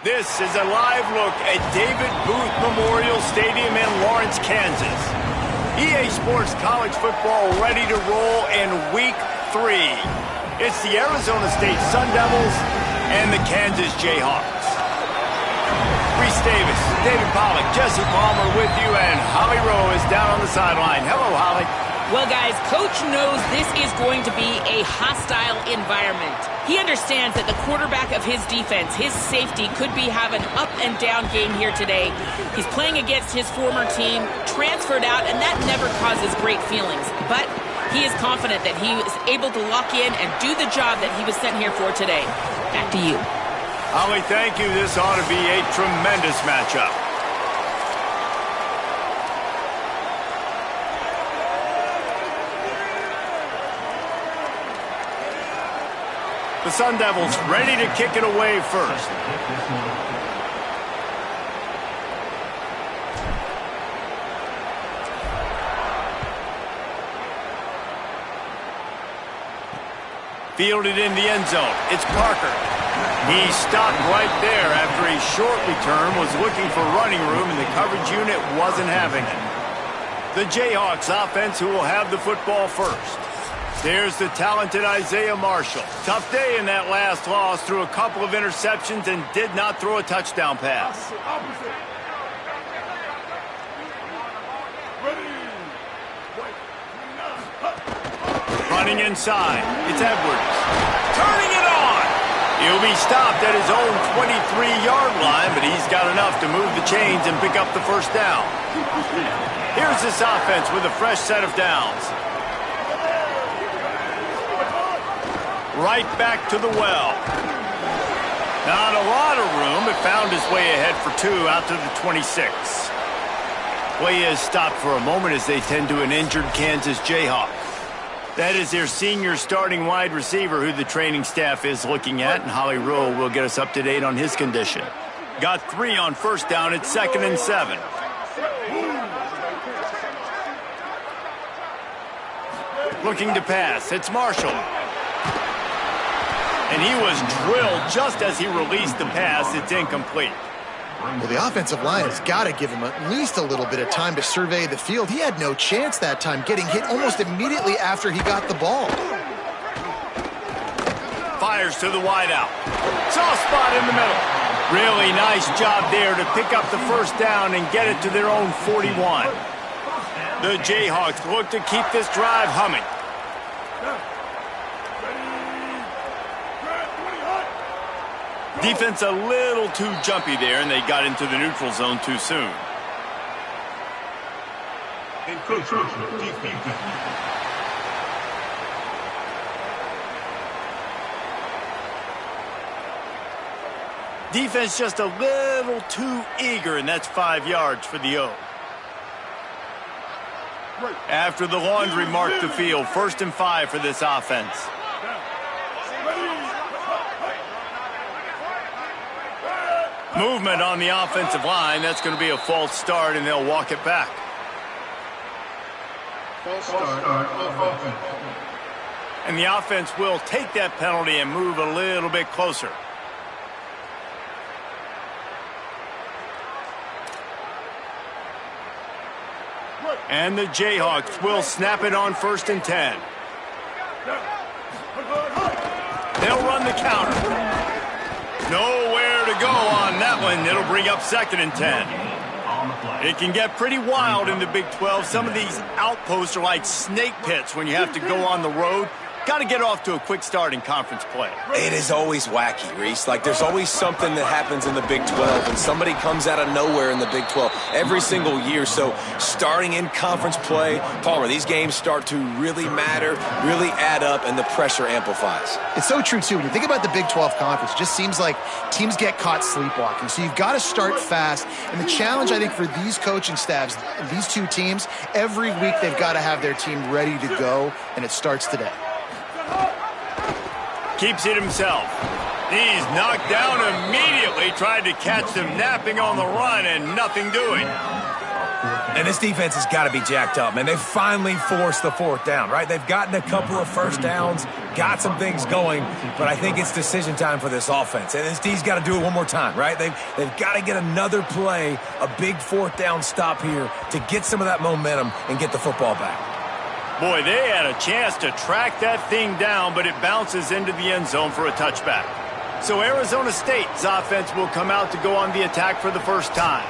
This is a live look at David Booth Memorial Stadium in Lawrence, Kansas. EA Sports College Football ready to roll in Week 3. It's the Arizona State Sun Devils and the Kansas Jayhawks. Reese Davis, David Pollack, Jesse Palmer with you, and Holly Rowe is down on the sideline. Hello, Holly. Well, guys, Coach knows this is going to be a hostile environment. He understands that the quarterback of his defense, his safety, could be having an up-and-down game here today. He's playing against his former team, transferred out, and that never causes great feelings. But he is confident that he is able to lock in and do the job that he was sent here for today. Back to you. Holly, thank you. This ought to be a tremendous matchup. The Sun Devils ready to kick it away first. Fielded in the end zone. It's Parker. He stopped right there after a short return, was looking for running room, and the coverage unit wasn't having it. The Jayhawks offense who will have the football first. There's the talented Isaiah Marshall. Tough day in that last loss, threw a couple of interceptions and did not throw a touchdown pass. Running inside, it's Edwards. Turning it on! He'll be stopped at his own 23-yard line, but he's got enough to move the chains and pick up the first down. Here's this offense with a fresh set of downs. Right back to the well. Not a lot of room, but found his way ahead for 2 out to the 26. Play is stopped for a moment as they tend to an injured Kansas Jayhawk. That is their senior starting wide receiver who the training staff is looking at, and Holly Rowe will get us up to date on his condition. Got 3 on first down. It's 2nd and 7. Looking to pass. It's Marshall. And he was drilled just as he released the pass. It's incomplete. Well, the offensive line has got to give him at least a little bit of time to survey the field. He had no chance that time, getting hit almost immediately after he got the ball. Fires to the wideout. Soft spot in the middle. Really nice job there to pick up the first down and get it to their own 41. The Jayhawks look to keep this drive humming. Defense a little too jumpy there, and they got into the neutral zone too soon. Defense just a little too eager, and that's 5 yards for the O. After the laundry marked the field, 1st and 5 for this offense. Movement on the offensive line. That's going to be a false start, and they'll walk it back. False start. And the offense will take that penalty and move a little bit closer. And the Jayhawks will snap it on 1st and 10. They'll run the counter. Nowhere to go on that one. It'll bring up 2nd and 10. It can get pretty wild in the Big 12. Some of these outposts are like snake pits when you have to go on the road. Got to get off to a quick start in conference play. It is always wacky, Reese. Like, there's always something that happens in the Big 12, and somebody comes out of nowhere in the Big 12 every single year. So starting in conference play, Palmer, these games start to really matter, really add up, and the pressure amplifies. It's so true, too. When you think about the Big 12 Conference, it just seems like teams get caught sleepwalking. So you've got to start fast. And the challenge, I think, for these coaching staffs, these two teams, every week they've got to have their team ready to go, and it starts today. Keeps it himself. He's knocked down immediately. Tried to catch them napping on the run and nothing doing. And this defense has got to be jacked up, man. They finally forced the fourth down, right? They've gotten a couple of first downs, got some things going, but I think it's decision time for this offense. And this D's got to do it one more time, right? They've got to get another play, a big fourth down stop here to get some of that momentum and get the football back. Boy, they had a chance to track that thing down, but it bounces into the end zone for a touchback. So Arizona State's offense will come out to go on the attack for the first time.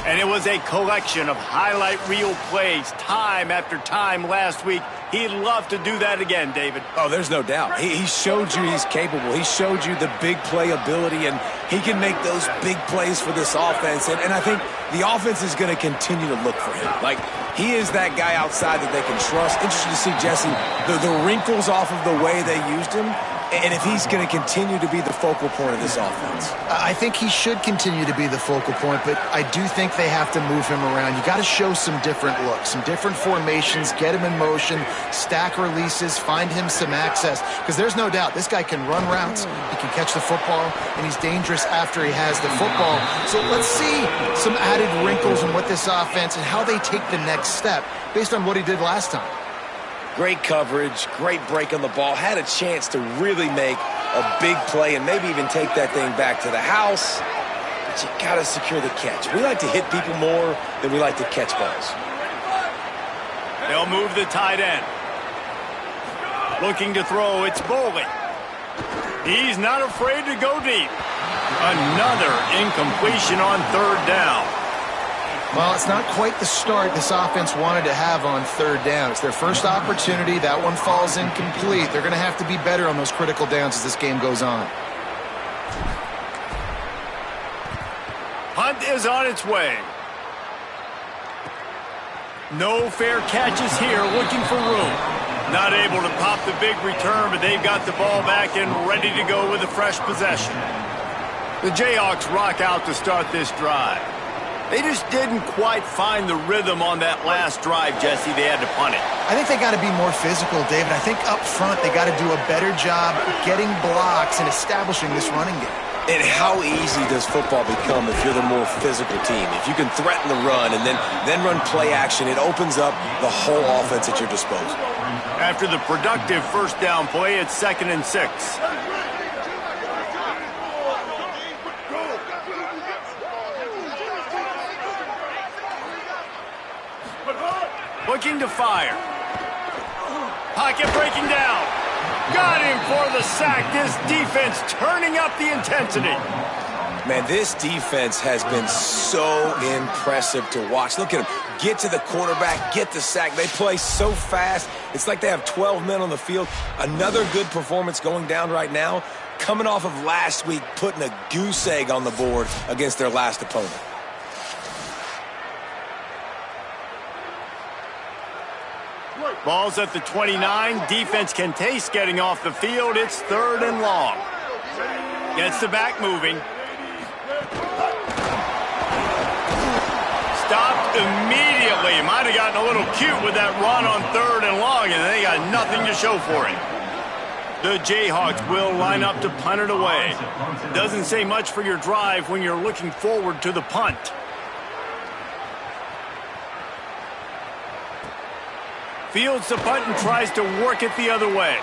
And it was a collection of highlight reel plays time after time last week. He'd love to do that again, David. Oh, there's no doubt. He showed you he's capable. He showed you the big play ability, and he can make those big plays for this offense. And I think the offense is going to continue to look for him. Like, he is that guy outside that they can trust. Interesting to see, Jesse, the wrinkles off of the way they used him, and if he's going to continue to be the focal point of this offense. I think he should continue to be the focal point, but I do think they have to move him around. You got to show some different looks, some different formations, get him in motion, stack releases, find him some access, because there's no doubt this guy can run routes, he can catch the football, and he's dangerous after he has the football. So let's see some added wrinkles in what this offense and how they take the next step based on what he did last time. Great coverage, great break on the ball, had a chance to really make a big play and maybe even take that thing back to the house. But you got to secure the catch. We like to hit people more than we like to catch balls. They'll move the tight end. Looking to throw, it's Boley. He's not afraid to go deep. Another incompletion on third down. Well, it's not quite the start this offense wanted to have on third down. It's their first opportunity. That one falls incomplete. They're going to have to be better on those critical downs as this game goes on. Punt is on its way. No fair catches here, looking for room. Not able to pop the big return, but they've got the ball back and ready to go with a fresh possession. The Jayhawks rock out to start this drive. They just didn't quite find the rhythm on that last drive, Jesse. They had to punt it. I think they got to be more physical, David. I think up front they got to do a better job getting blocks and establishing this running game. And how easy does football become if you're the more physical team? If you can threaten the run and then run play action, it opens up the whole offense at your disposal. After the productive first down play, it's 2nd and 6. Looking to fire. Pocket breaking down. Got him for the sack. This defense turning up the intensity. Man, this defense has been so impressive to watch. Look at them. Get to the quarterback, get the sack. They play so fast. It's like they have 12 men on the field. Another good performance going down right now. Coming off of last week, putting a goose egg on the board against their last opponent. Ball's at the 29. Defense can taste getting off the field. It's 3rd and long. Gets the back moving. Stopped immediately. Might have gotten a little cute with that run on 3rd and long, and they got nothing to show for it. The Jayhawks will line up to punt it away. Doesn't say much for your drive when you're looking forward to the punt. Fields the punt and tries to work it the other way.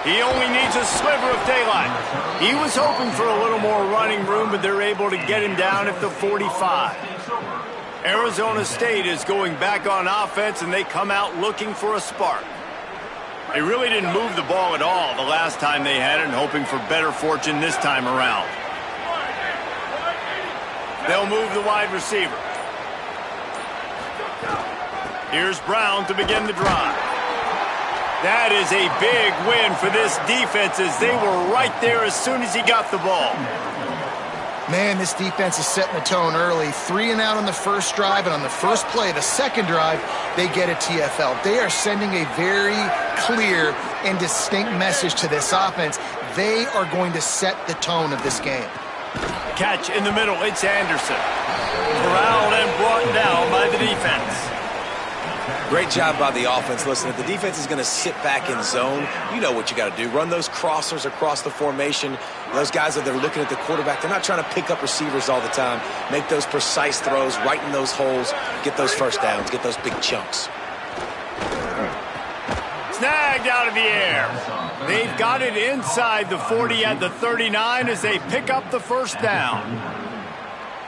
He only needs a sliver of daylight. He was hoping for a little more running room, but they're able to get him down at the 45. Arizona State is going back on offense, and they come out looking for a spark. They really didn't move the ball at all the last time they had it, and hoping for better fortune this time around. They'll move the wide receiver. Here's Brown to begin the drive. That is a big win for this defense as they were right there as soon as he got the ball. Man, this defense is setting the tone early. 3 and out on the first drive, and on the first play, the second drive, they get a TFL. They are sending a very clear and distinct message to this offense. They are going to set the tone of this game. Catch in the middle, it's Anderson. Corralled and brought down by the defense. Great job by the offense. Listen, if the defense is going to sit back in zone, you know what you got to do. Run those crossers across the formation. Those guys that they're looking at the quarterback, they're not trying to pick up receivers all the time. Make those precise throws, right in those holes, get those first downs, get those big chunks. Snagged out of the air. They've got it inside the 40 at the 39 as they pick up the first down.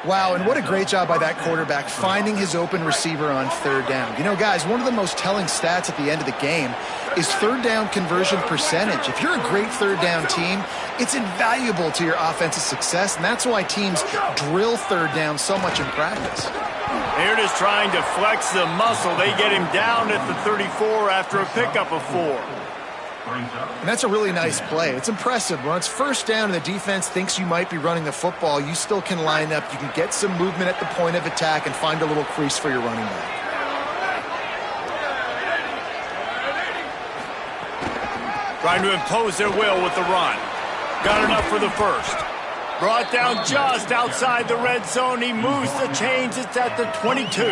Wow, and what a great job by that quarterback finding his open receiver on third down. You know, guys, one of the most telling stats at the end of the game is third down conversion percentage. If you're a great third down team, it's invaluable to your offensive success, and that's why teams drill third down so much in practice. They're just trying to flex the muscle. They get him down at the 34 after a pickup of 4. And that's a really nice play. It's impressive. When it's first down and the defense thinks you might be running the football, you still can line up. You can get some movement at the point of attack and find a little crease for your running back. Trying to impose their will with the run. Got enough for the first. Brought down just outside the red zone. He moves the chains. It's at the 22.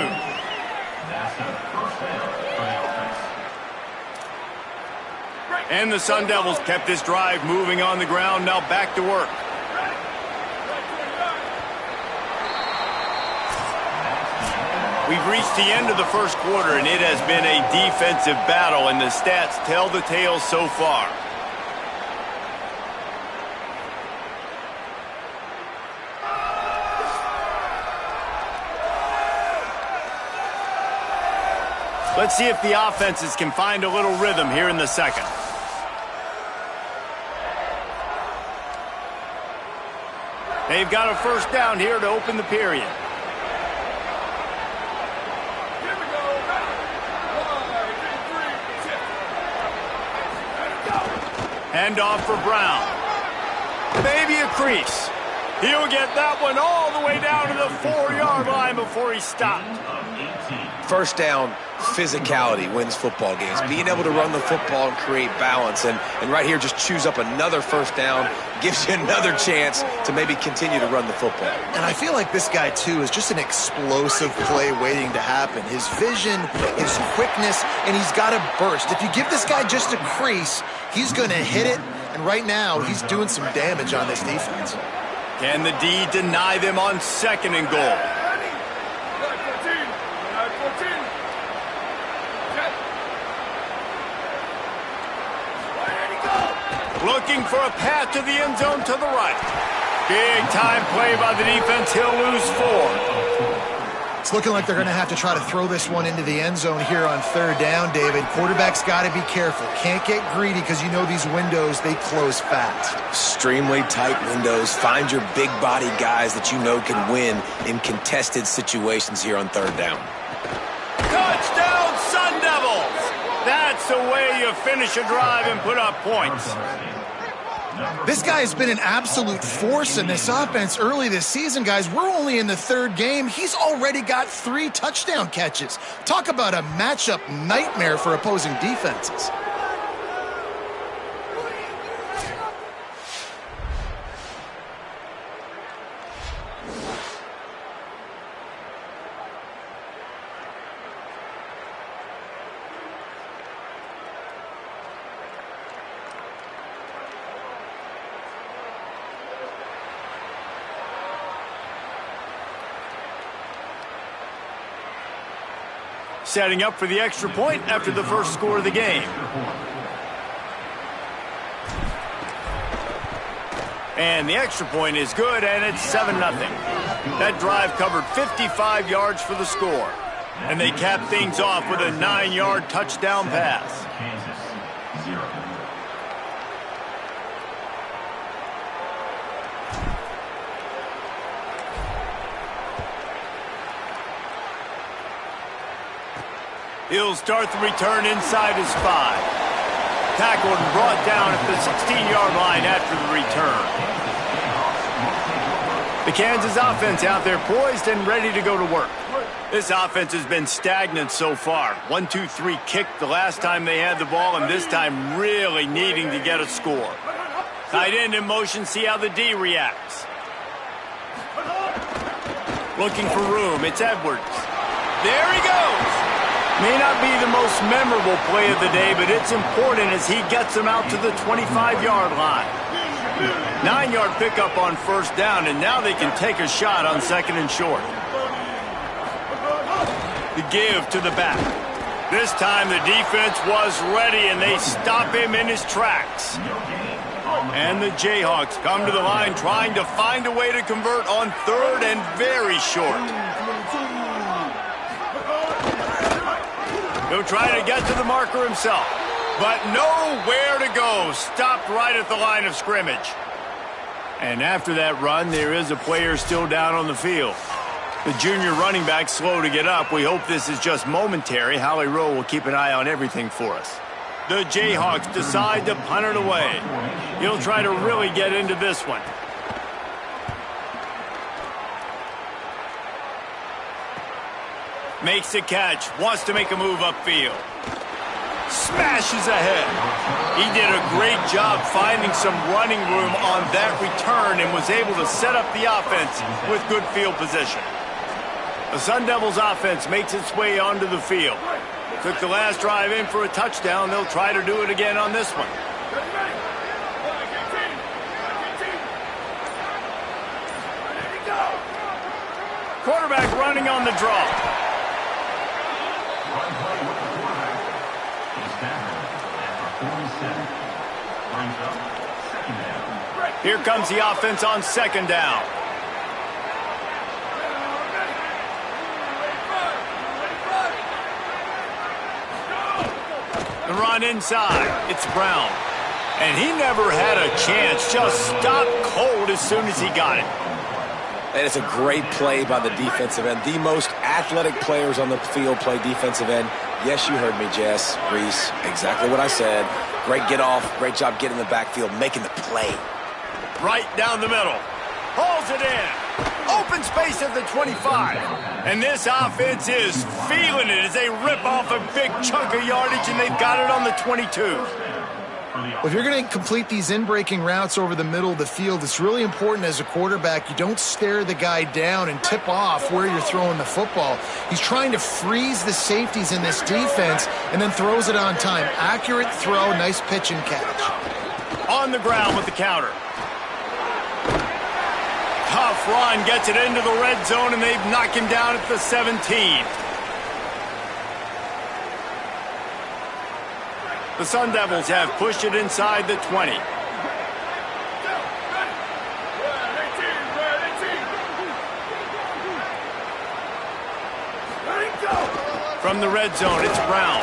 And the Sun Devils kept this drive moving on the ground. Now back to work. We've reached the end of the first quarter, and it has been a defensive battle, and the stats tell the tale so far. Let's see if the offenses can find a little rhythm here in the second. They've got a first down here to open the period. Hand off for Brown. Maybe a crease. He'll get that one all the way down to the 4-yard line before he stopped. First down, physicality wins football games. Being able to run the football and create balance. And right here, just choose up another first down, gives you another chance to maybe continue to run the football. And I feel like this guy, too, is just an explosive play waiting to happen. His vision, his quickness, and he's got a burst. If you give this guy just a crease, he's going to hit it. And right now, he's doing some damage on this defense. Can the D deny them on second and goal? Looking for a path to the end zone to the right. Big time play by the defense. He'll lose 4. It's looking like they're going to have to try to throw this one into the end zone here on third down, David. Quarterback's got to be careful. Can't get greedy because you know these windows, they close fast. Extremely tight windows. Find your big body guys that you know can win in contested situations here on third down. Touchdown, Sun Devils! That's the way you finish a drive and put up points. This guy has been an absolute force in this offense early this season, guys. We're only in the third game. He's already got 3 touchdown catches. Talk about a matchup nightmare for opposing defenses. Setting up for the extra point after the first score of the game. And the extra point is good, and it's 7-0. That drive covered 55 yards for the score. And they cap things off with a 9-yard touchdown pass. He'll start the return inside his 5. Tackled and brought down at the 16-yard line after the return. The Kansas offense out there poised and ready to go to work. This offense has been stagnant so far. 1-2-3 kick the last time they had the ball, and this time really needing to get a score. Tight end in motion, see how the D reacts. Looking for room, it's Edwards. There he goes! May not be the most memorable play of the day, but it's important as he gets them out to the 25-yard line. 9-yard pickup on first down, and now they can take a shot on second and short. The give to the back. This time the defense was ready, and they stop him in his tracks. And the Jayhawks come to the line trying to find a way to convert on third and very short. He'll try to get to the marker himself, but nowhere to go. Stopped right at the line of scrimmage. And after that run, there is a player still down on the field. The junior running back slow to get up. We hope this is just momentary. Howie Rowe will keep an eye on everything for us. The Jayhawks decide to punt it away. He'll try to really get into this one. Makes a catch, wants to make a move upfield. Smashes ahead. He did a great job finding some running room on that return and was able to set up the offense with good field position. The Sun Devils offense makes its way onto the field. Took the last drive in for a touchdown. They'll try to do it again on this one. Quarterback running on the draw. Here comes the offense on second down. The run inside. It's Brown. And he never had a chance. Just stopped cold as soon as he got it. And it's a great play by the defensive end. The most athletic players on the field play defensive end. Yes, you heard me, Jess, Reese. Exactly what I said. Great get off. Great job getting in the backfield, making the play. Right down the middle. Hauls it in. Open space at the 25. And this offense is feeling it as they rip off a big chunk of yardage, and they've got it on the 22. Well, if you're going to complete these in-breaking routes over the middle of the field, it's really important as a quarterback you don't stare the guy down and tip off where you're throwing the football. He's trying to freeze the safeties in this defense and then throws it on time. Accurate throw, nice pitch and catch. On the ground with the counter. Tough run, gets it into the red zone, and they've knocked him down at the 17. The Sun Devils have pushed it inside the 20. From the red zone, it's Brown.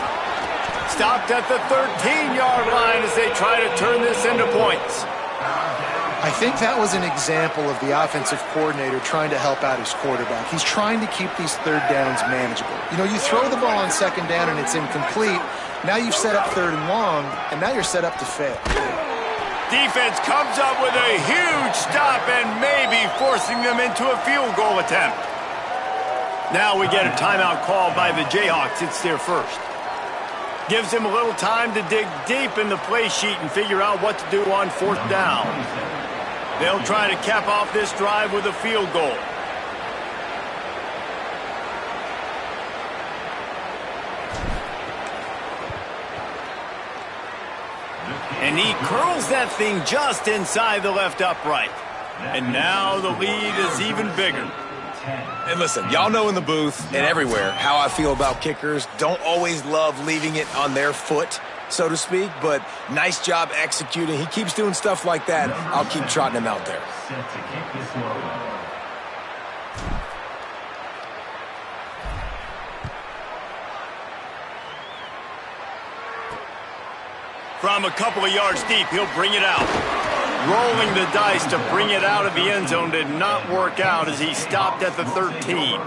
Stopped at the 13-yard line as they try to turn this into points. I think that was an example of the offensive coordinator trying to help out his quarterback. He's trying to keep these third downs manageable. You know, you throw the ball on second down and it's incomplete. Now you've set up third and long, and now you're set up to fail. Defense comes up with a huge stop and maybe forcing them into a field goal attempt. Now we get a timeout call by the Jayhawks. It's their first. Gives them a little time to dig deep in the play sheet and figure out what to do on fourth down. They'll try to cap off this drive with a field goal. And he curls that thing just inside the left upright. And now the lead is even bigger. And listen, y'all know in the booth and everywhere how I feel about kickers. Don't always love leaving it on their foot, so to speak, but nice job executing. He keeps doing stuff like that. I'll keep trotting him out there. From a couple of yards deep, he'll bring it out. Rolling the dice to bring it out of the end zone did not work out as he stopped at the 13.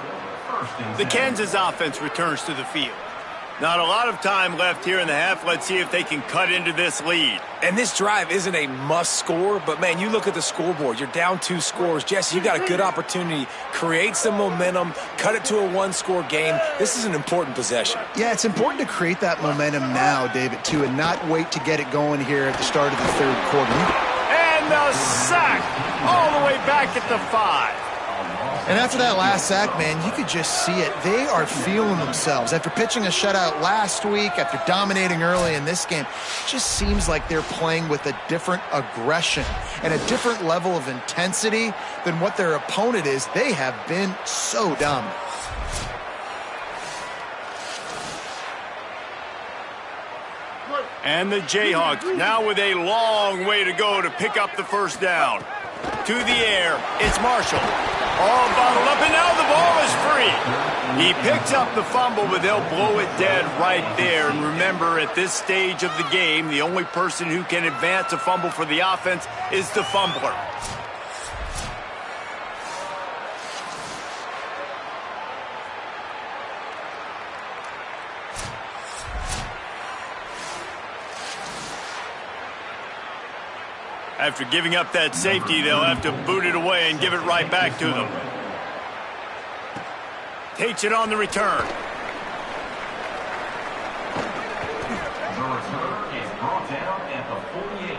The Kansas offense returns to the field. Not a lot of time left here in the half. Let's see if they can cut into this lead. And this drive isn't a must score, but man, you look at the scoreboard. You're down 2 scores. Jesse, you got a good opportunity. Create some momentum. Cut it to a 1-score game. This is an important possession. Yeah, it's important to create that momentum now, David, too, and not wait to get it going here at the start of the third quarter. And the sack all the way back at the 5. And after that last sack, man, you could just see it. They are feeling themselves. After pitching a shutout last week, after dominating early in this game, it just seems like they're playing with a different aggression and a different level of intensity than what their opponent is. They have been so dominant. And the Jayhawks now with a long way to go to pick up the first down. To the air, it's Marshall. All bottled up, and now the ball is free. He picks up the fumble, but they'll blow it dead right there. And remember, at this stage of the game, the only person who can advance a fumble for the offense is the fumbler. After giving up that safety, they'll have to boot it away and give it right back to them. Takes it on the return. The return is brought down at the 48,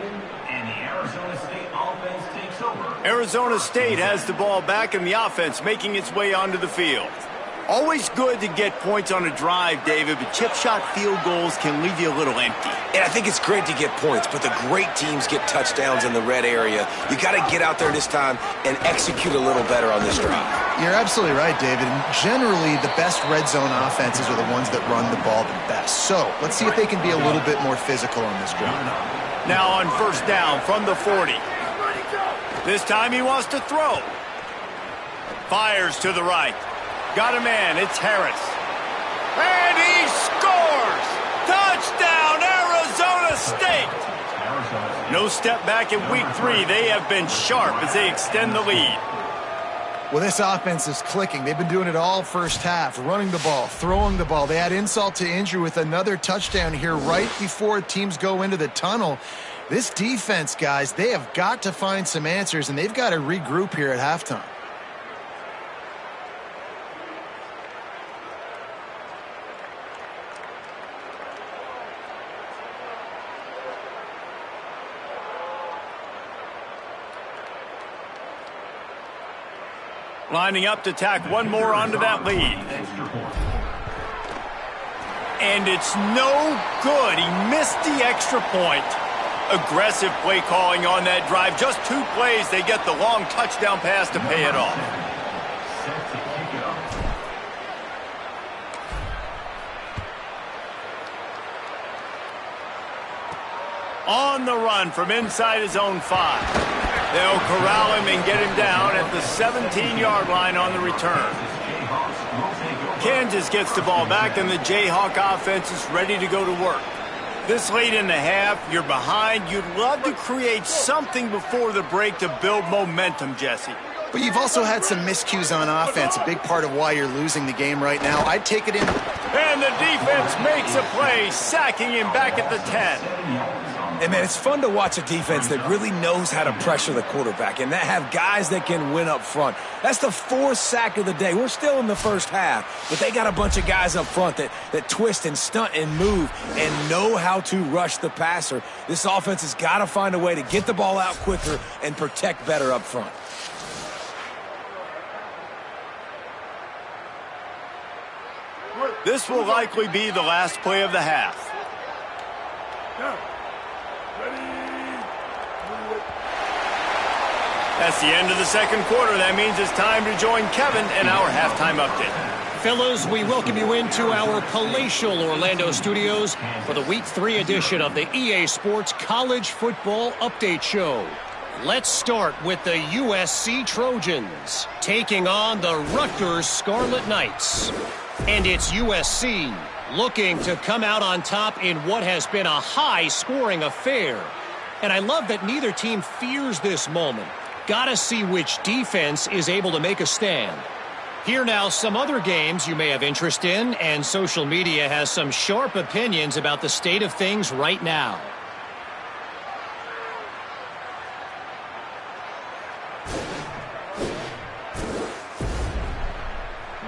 and the Arizona State offense takes over. Arizona State has the ball back, and the offense making its way onto the field. Always good to get points on a drive, David, but chip shot field goals can leave you a little empty. And I think it's great to get points, but the great teams get touchdowns in the red area. You got to get out there this time and execute a little better on this drive. You're absolutely right, David. And generally, the best red zone offenses are the ones that run the ball the best. So let's see if they can be a little bit more physical on this drive. Now on first down from the 40. This time he wants to throw. Fires to the right. Got a man, it's Harris. And he scores! Touchdown, Arizona State! No step back in week 3. They have been sharp as they extend the lead. Well, this offense is clicking. They've been doing it all first half, running the ball, throwing the ball. They had insult to injury with another touchdown here right before teams go into the tunnel. This defense, guys, they have got to find some answers, and they've got to regroup here at halftime. Lining up to tack one more onto that lead. And it's no good. He missed the extra point. Aggressive play calling on that drive. Just 2 plays, they get the long touchdown pass to pay it off. On the run from inside his own 5. They'll corral him and get him down at the 17-yard line on the return. Kansas gets the ball back, and the Jayhawk offense is ready to go to work. This late in the half, you're behind. You'd love to create something before the break to build momentum, Jesse. But you've also had some miscues on offense, a big part of why you're losing the game right now. I'd take it in. And the defense makes a play, sacking him back at the 10. And, man, it's fun to watch a defense that really knows how to pressure the quarterback and that have guys that can win up front. That's the 4th sack of the day. We're still in the first half, but they got a bunch of guys up front that twist and stunt and move and know how to rush the passer. This offense has got to find a way to get the ball out quicker and protect better up front. This will likely be the last play of the half. That's the end of the second quarter. That means it's time to join Kevin in our halftime update. Fellas, we welcome you into our palatial Orlando studios for the Week 3 edition of the EA Sports College Football Update Show. Let's start with the USC Trojans taking on the Rutgers Scarlet Knights. And it's USC looking to come out on top in what has been a high-scoring affair. And I love that neither team fears this moment. Gotta see which defense is able to make a stand. Here now, some other games you may have interest in, and social media has some sharp opinions about the state of things right now.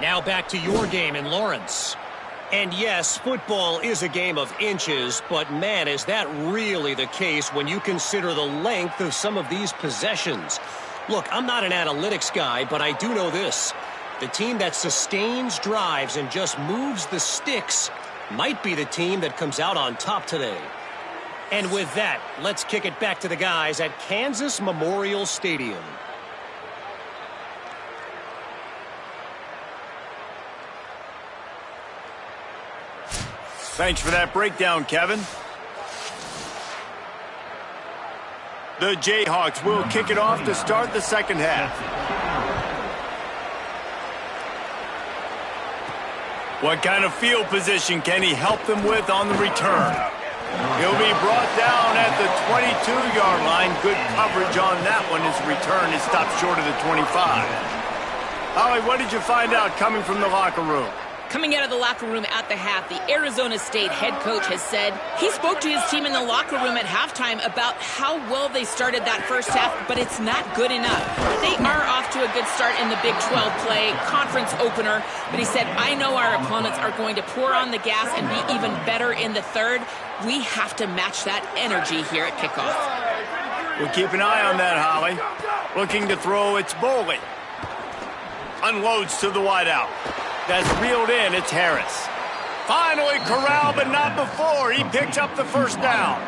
Now back to your game in Lawrence. And yes, football is a game of inches, but man, is that really the case when you consider the length of some of these possessions. Look, I'm not an analytics guy, but I do know this. The team that sustains drives and just moves the sticks might be the team that comes out on top today. And with that, let's kick it back to the guys at Kansas Memorial Stadium. Thanks for that breakdown, Kevin. The Jayhawks will kick it off to start the second half. What kind of field position can he help them with on the return? He'll be brought down at the 22-yard line. Good coverage on that one. His return is stopped short of the 25. Holly, what did you find out coming from the locker room? Coming out of the locker room at the half, the Arizona State head coach has said he spoke to his team in the locker room at halftime about how well they started that first half, but it's not good enough. They are off to a good start in the Big 12 play, conference opener, but he said, I know our opponents are going to pour on the gas and be even better in the third. We have to match that energy here at kickoff. We'll keep an eye on that, Holly. Looking to throw, it's Boley. Unloads to the wideout. That's reeled in, it's Harris. Finally corralled, but not before. He picks up the first down.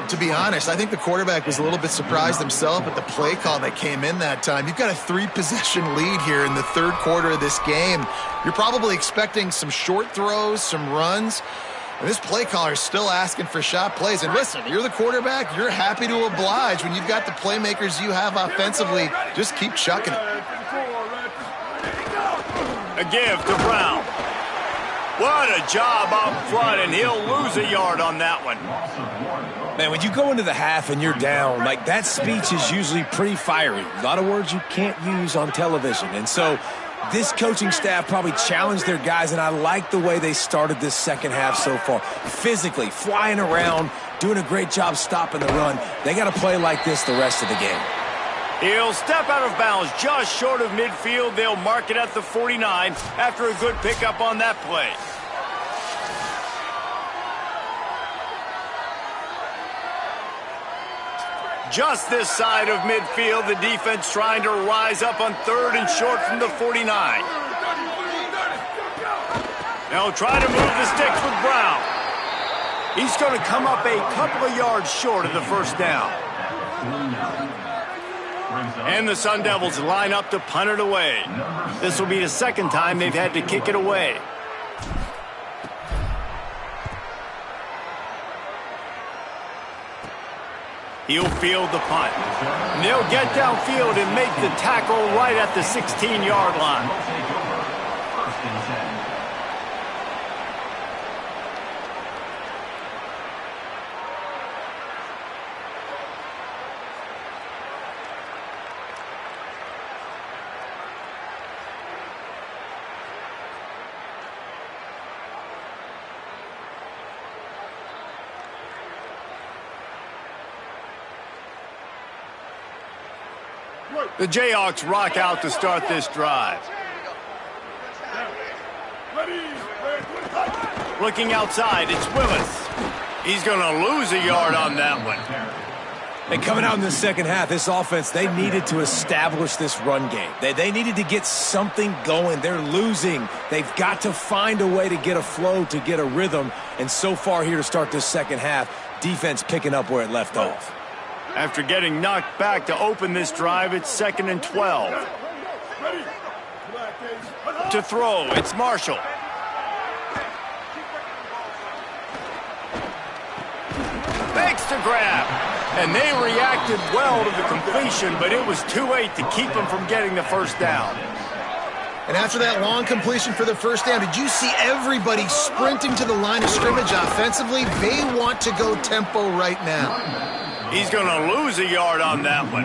To be honest, I think the quarterback was a little bit surprised himself at the play call that came in that time. You've got a 3-possession lead here in the third quarter of this game. You're probably expecting some short throws, some runs. And this play caller is still asking for shot plays. And listen, you're the quarterback. You're happy to oblige when you've got the playmakers you have offensively. Just keep chucking it. A give to Brown. What a job up front, and he'll lose a yard on that one. Man, when you go into the half and you're down, like that speech is usually pretty fiery. A lot of words you can't use on television. And so this coaching staff probably challenged their guys, and I like the way they started this second half so far. Physically, flying around, doing a great job stopping the run. They got to play like this the rest of the game. He'll step out of bounds just short of midfield. They'll mark it at the 49 after a good pickup on that play. Just this side of midfield, the defense trying to rise up on third and short from the 49. They'll try to move the sticks with Brown. He's going to come up a couple of yards short of the first down. And the Sun Devils line up to punt it away. This will be the second time they've had to kick it away. He'll field the punt. And they'll get downfield and make the tackle right at the 16-yard line. The Jayhawks rock out to start this drive. Looking outside, it's Willis. He's going to lose a yard on that one. And coming out in the second half, this offense, they needed to establish this run game. They needed to get something going. They're losing. They've got to find a way to get a flow, to get a rhythm. And so far here to start this second half, defense picking up where it left off. After getting knocked back to open this drive, it's 2nd and 12. To throw, it's Marshall. Makes the grab. And they reacted well to the completion, but it was too late to keep them from getting the first down. And after that long completion for the first down, did you see everybody sprinting to the line of scrimmage offensively? They want to go tempo right now. He's going to lose a yard on that one.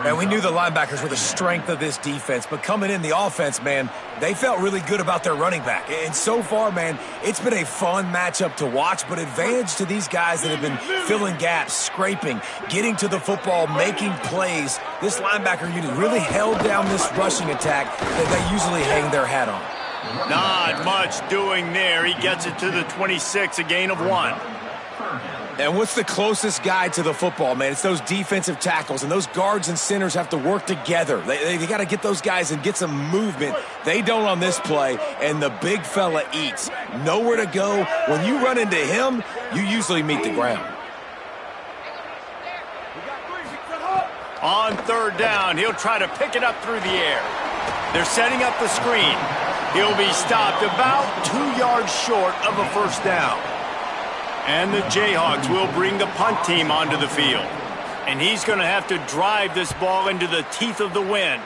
And we knew the linebackers were the strength of this defense, but coming in the offense, man, they felt really good about their running back. And so far, man, it's been a fun matchup to watch, but advantage to these guys that have been filling gaps, scraping, getting to the football, making plays. This linebacker unit really held down this rushing attack that they usually hang their hat on. Not much doing there. He gets it to the 26, a gain of 1. And what's the closest guy to the football, man? It's those defensive tackles, and those guards and centers have to work together. They got to get those guys and get some movement. They don't on this play, and the big fella eats. Nowhere to go. When you run into him, you usually meet the ground. On third down, he'll try to pick it up through the air. They're setting up the screen. He'll be stopped about 2 yards short of a first down. And the Jayhawks will bring the punt team onto the field. And he's going to have to drive this ball into the teeth of the wind.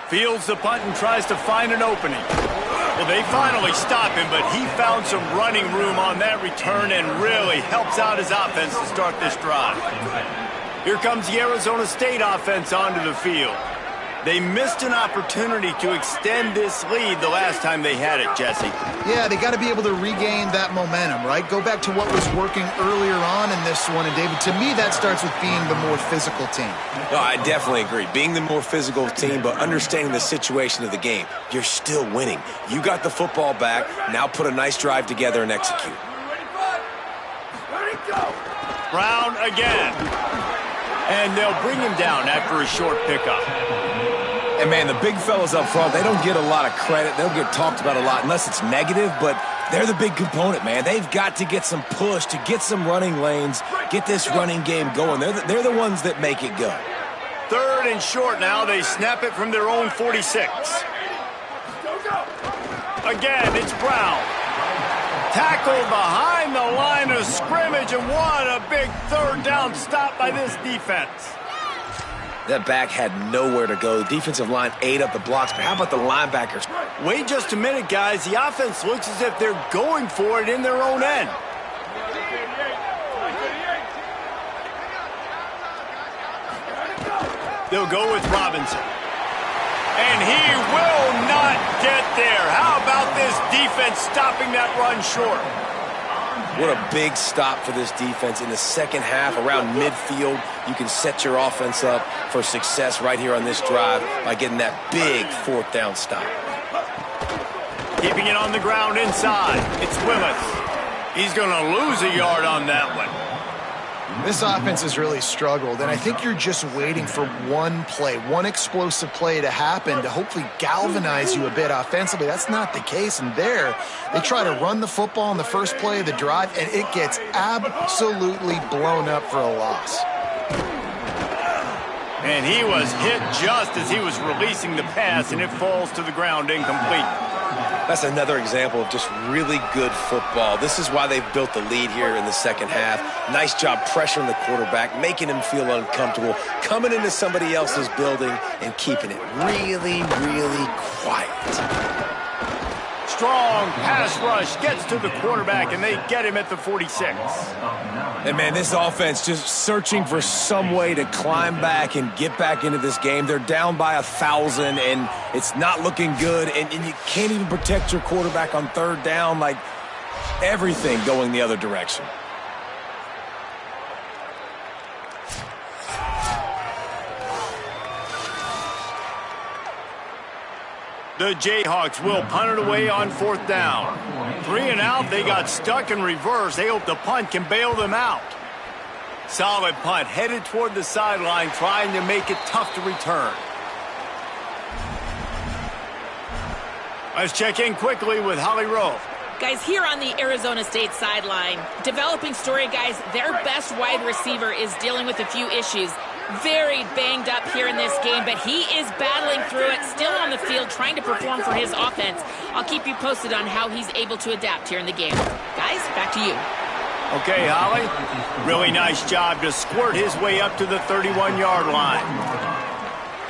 Fields the punt and tries to find an opening. Well, they finally stop him, but he found some running room on that return and really helps out his offense to start this drive. Here comes the Arizona State offense onto the field. They missed an opportunity to extend this lead the last time they had it, Jesse. Yeah, they got to be able to regain that momentum, right? Go back to what was working earlier on in this one. And, David, to me, that starts with being the more physical team. No, I definitely agree. Being the more physical team, but understanding the situation of the game. You're still winning. You got the football back. Now put a nice drive together and execute. Brown again. And they'll bring him down after a short pickup. And, man, the big fellas up front, they don't get a lot of credit. They'll get talked about a lot unless it's negative, but they're the big component, man. They've got to get some push to get some running lanes, get this running game going. They're the ones that make it go. Third and short now. They snap it from their own 46. Again, it's Brown. Tackled behind the line of scrimmage, and what a big third down stop by this defense. That back had nowhere to go. The defensive line ate up the blocks, but how about the linebackers? Wait just a minute, guys. The offense looks as if they're going for it in their own end. They'll go with Robinson. And he will not get there. How about this defense stopping that run short? What a big stop for this defense in the second half around midfield. You can set your offense up for success right here on this drive by getting that big fourth down stop. Keeping it on the ground inside. It's Willis. He's going to lose a yard on that one. This offense has really struggled, and I think you're just waiting for one play, one explosive play to happen to hopefully galvanize you a bit offensively. That's not the case, and there, they try to run the football in the first play of the drive, and it gets absolutely blown up for a loss. And he was hit just as he was releasing the pass, and it falls to the ground incomplete. That's another example of just really good football. This is why they've built the lead here in the second half. Nice job pressuring the quarterback, making him feel uncomfortable, coming into somebody else's building and keeping it really, really quiet. Strong pass rush gets to the quarterback, and they get him at the 46. And, man, this offense just searching for some way to climb back and get back into this game. They're down by 1,000, and it's not looking good, and you can't even protect your quarterback on third down. Like, everything going the other direction. The Jayhawks will punt it away on fourth down. 3 and out, they got stuck in reverse. They hope the punt can bail them out. Solid punt, headed toward the sideline, trying to make it tough to return. Let's check in quickly with Holly Rowe. Guys, here on the Arizona State sideline, developing story, guys, their best wide receiver is dealing with a few issues. Very banged up here in this game, but he is battling through it, still on the field, trying to perform for his offense. I'll keep you posted on how he's able to adapt here in the game. Guys, back to you. Okay, Holly. Really nice job to squirt his way up to the 31-yard line.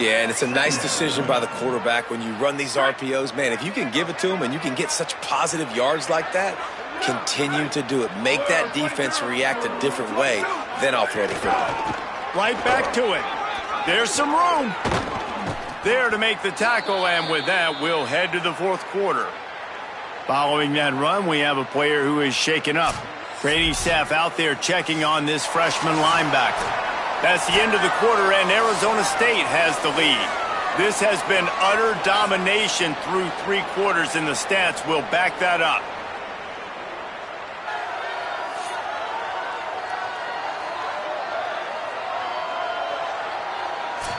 Yeah, and it's a nice decision by the quarterback when you run these RPOs. Man, if you can give it to him and you can get such positive yards like that, continue to do it. Make that defense react a different way, then I'll throw the football. Right back to it. There's some room. There to make the tackle, and with that, we'll head to the fourth quarter. Following that run, we have a player who is shaken up. Training staff out there checking on this freshman linebacker. That's the end of the quarter, and Arizona State has the lead. This has been utter domination through 3 quarters, and the stats will back that up.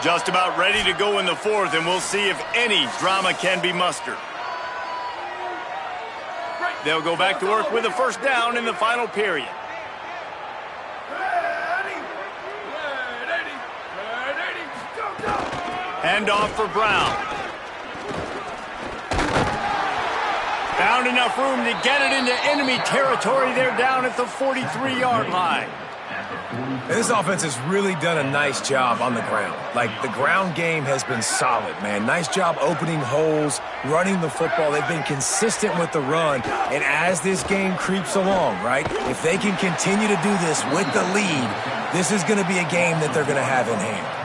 Just about ready to go in the fourth, and we'll see if any drama can be mustered. They'll go back to work with a first down in the final period. Hand off for Brown. Found enough room to get it into enemy territory. They're down at the 43-yard line. This offense has really done a nice job on the ground. Like, the ground game has been solid, man. Nice job opening holes, running the football. They've been consistent with the run. And as this game creeps along, right, if they can continue to do this with the lead, this is going to be a game that they're going to have in hand.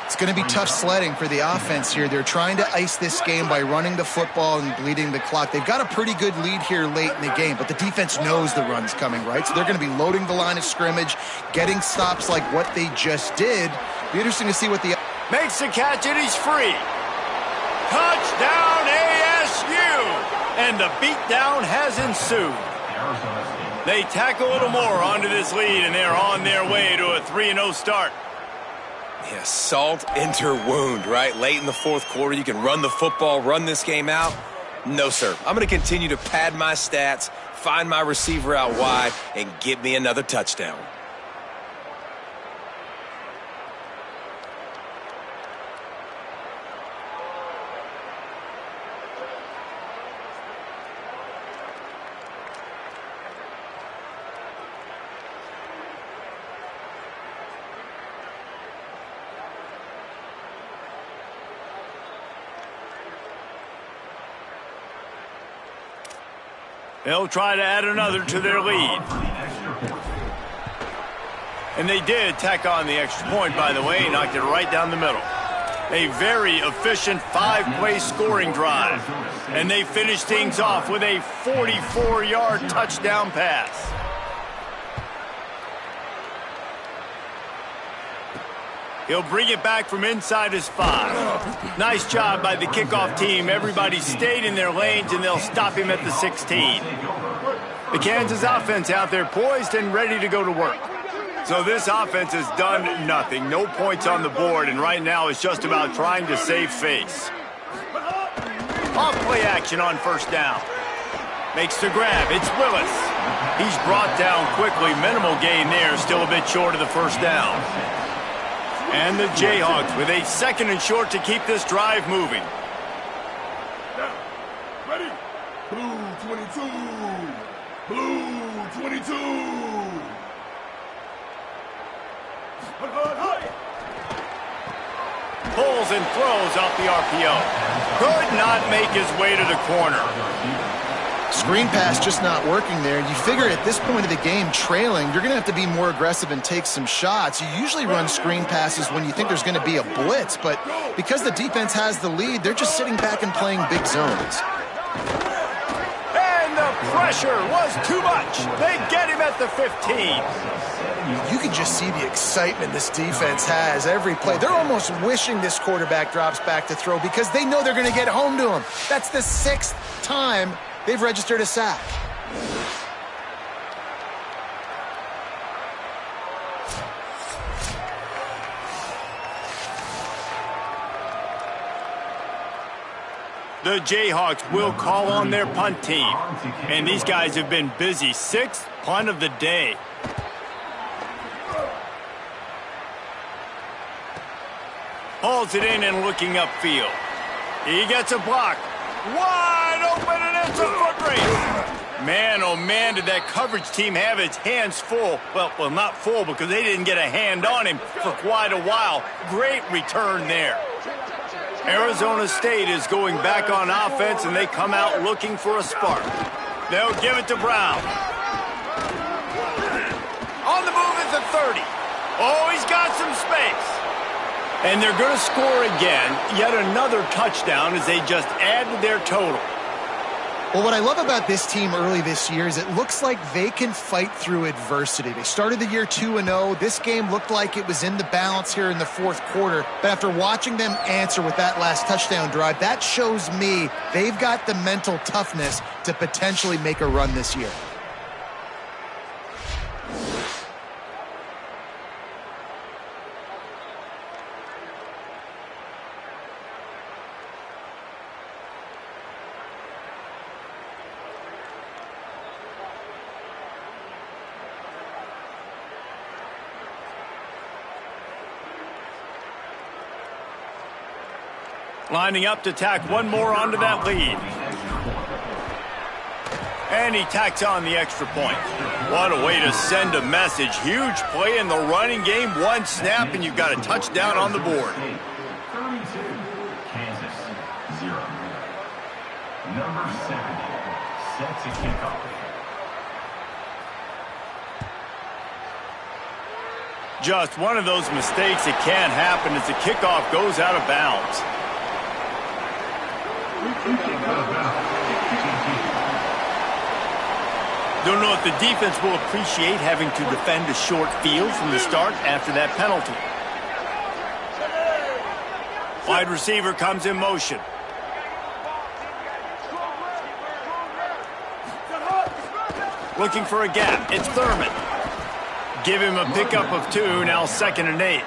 It's going to be tough sledding for the offense here. They're trying to ice this game by running the football and bleeding the clock. They've got a pretty good lead here late in the game, but the defense knows the run's coming, right? So they're going to be loading the line of scrimmage, getting stops like what they just did. Be interesting to see what the... Makes the catch, and he's free. Touchdown, ASU! And the beatdown has ensued. They tack a little more onto this lead, and they're on their way to a 3-0 start. Yeah, salt enter wound, right? Late in the fourth quarter, you can run the football, run this game out. No, sir. I'm going to continue to pad my stats, find my receiver out wide, and get me another touchdown. They'll try to add another to their lead. And they did tack on the extra point, by the way, knocked it right down the middle. A very efficient 5-play scoring drive. And they finished things off with a 44-yard touchdown pass. He'll bring it back from inside his 5. Nice job by the kickoff team. Everybody stayed in their lanes, and they'll stop him at the 16. The Kansas offense out there poised and ready to go to work. So this offense has done nothing. No points on the board, and right now it's just about trying to save face. Off-play action on first down. Makes the grab. It's Willis. He's brought down quickly. Minimal gain there. Still a bit short of the first down. And the Jayhawks with a 2nd and short to keep this drive moving. Ready? Blue 22. Blue 22. Pulls and throws off the RPO. Could not make his way to the corner. Screen pass just not working there. You figure at this point of the game, trailing, you're going to have to be more aggressive and take some shots. You usually run screen passes when you think there's going to be a blitz, but because the defense has the lead, they're just sitting back and playing big zones. And the pressure was too much. They get him at the 15. You can just see the excitement this defense has every play. They're almost wishing this quarterback drops back to throw because they know they're going to get home to him. That's the 6th time they've registered a sack. The Jayhawks will call on their punt team. And these guys have been busy. 6th punt of the day. Hauls it in and looking upfield. He gets a block. Wide open, and it's a foot race. Man, oh man, did that coverage team have its hands full. Well, not full because they didn't get a hand on him for quite a while. Great return there. Arizona State is going back on offense, and they come out looking for a spark. They'll give it to Brown. On the move at the 30. Oh, he's got some space. And they're going to score again, yet another touchdown as they just add to their total. Well, what I love about this team early this year is it looks like they can fight through adversity. They started the year 2-0. This game looked like it was in the balance here in the fourth quarter. But after watching them answer with that last touchdown drive, that shows me they've got the mental toughness to potentially make a run this year. Lining up to tack one more onto that lead. And he tacks on the extra point. What a way to send a message. Huge play in the running game. One snap, and you've got a touchdown on the board. 32, Kansas, 0. Number 70, set to kick off. Just one of those mistakes that can't happen as the kickoff goes out of bounds. Don't know if the defense will appreciate having to defend a short field from the start after that penalty. Wide receiver comes in motion. Looking for a gap. It's Thurman. Give him a pickup of 2, now 2nd and 8.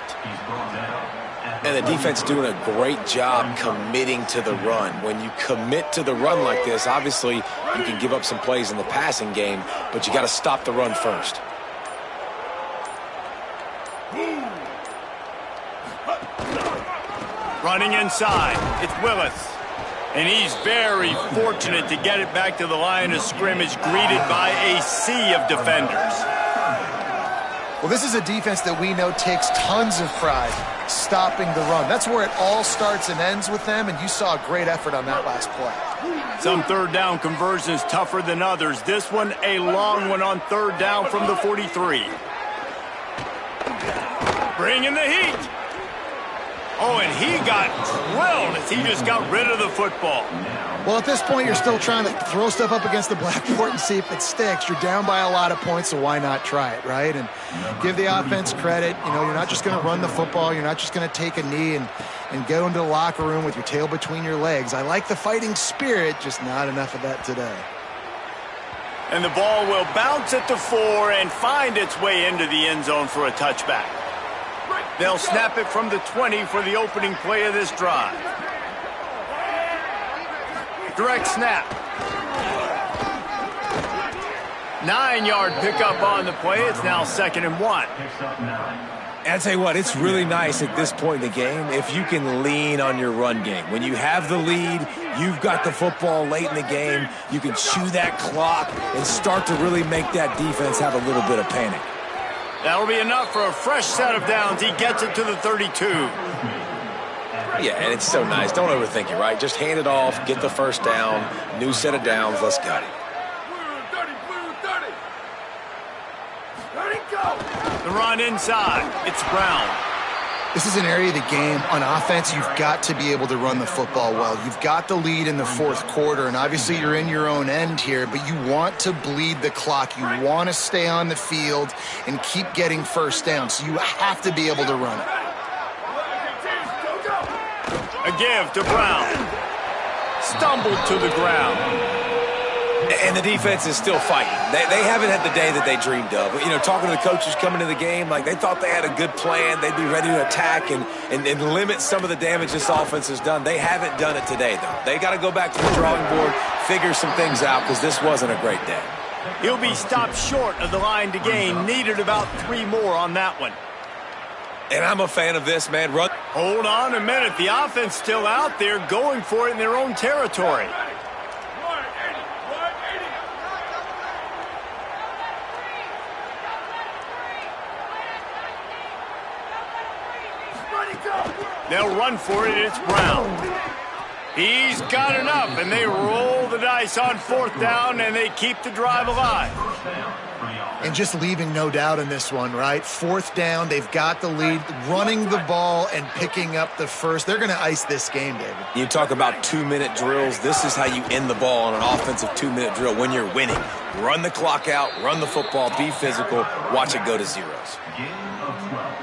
And the defense doing a great job committing to the run. When you commit to the run like this, obviously you can give up some plays in the passing game, but you got to stop the run first. Running inside, it's Willis. And he's very fortunate to get it back to the line of scrimmage, greeted by a sea of defenders. Well, this is a defense that we know takes tons of pride stopping the run. That's where it all starts and ends with them, and you saw a great effort on that last play. Some third down conversions tougher than others. This one, a long one on third down from the 43. Bringing the heat. Oh, and he got drilled as he just got rid of the football. Well, at this point, you're still trying to throw stuff up against the blackboard and see if it sticks. You're down by a lot of points, so why not try it, right? And give the offense credit. You know, you're not just going to run the football. You're not just going to take a knee and go into the locker room with your tail between your legs. I like the fighting spirit, just not enough of that today. And the ball will bounce at the 4 and find its way into the end zone for a touchback. They'll snap it from the 20 for the opening play of this drive. Direct snap. 9-yard pickup on the play. It's now 2nd and 1. And I tell you what, it's really nice at this point in the game if you can lean on your run game. When you have the lead, you've got the football late in the game, you can chew that clock and start to really make that defense have a little bit of panic. That'll be enough for a fresh set of downs. He gets it to the 32. Yeah, and it's so nice. Don't overthink it, right? Just hand it off, get the first down, new set of downs, let's go. The run inside. It's Brown. This is an area of the game. On offense, you've got to be able to run the football well. You've got the lead in the 4th quarter, and obviously you're in your own end here, but you want to bleed the clock. You want to stay on the field and keep getting first down, so you have to be able to run it. A give to Brown. Stumbled to the ground. And the defense is still fighting. They haven't had the day that they dreamed of. You know, talking to the coaches coming to the game, like they thought they had a good plan. They'd be ready to attack and limit some of the damage this offense has done. They haven't done it today, though. They got to go back to the drawing board, figure some things out, because this wasn't a great day. He'll be stopped short of the line to gain. Needed about 3 more on that one. And I'm a fan of this, man. Run. Hold on a minute. The offense still out there going for it in their own territory. They'll run for it. It's Brown. He's got enough, and they roll the dice on 4th down, and they keep the drive alive. And just leaving no doubt in this one, right? 4th down, they've got the lead, running the ball and picking up the first. They're going to ice this game, David. You talk about 2-minute drills. This is how you end the ball on an offensive 2-minute drill when you're winning. Run the clock out, run the football, be physical, watch it go to zeros. Game of 12.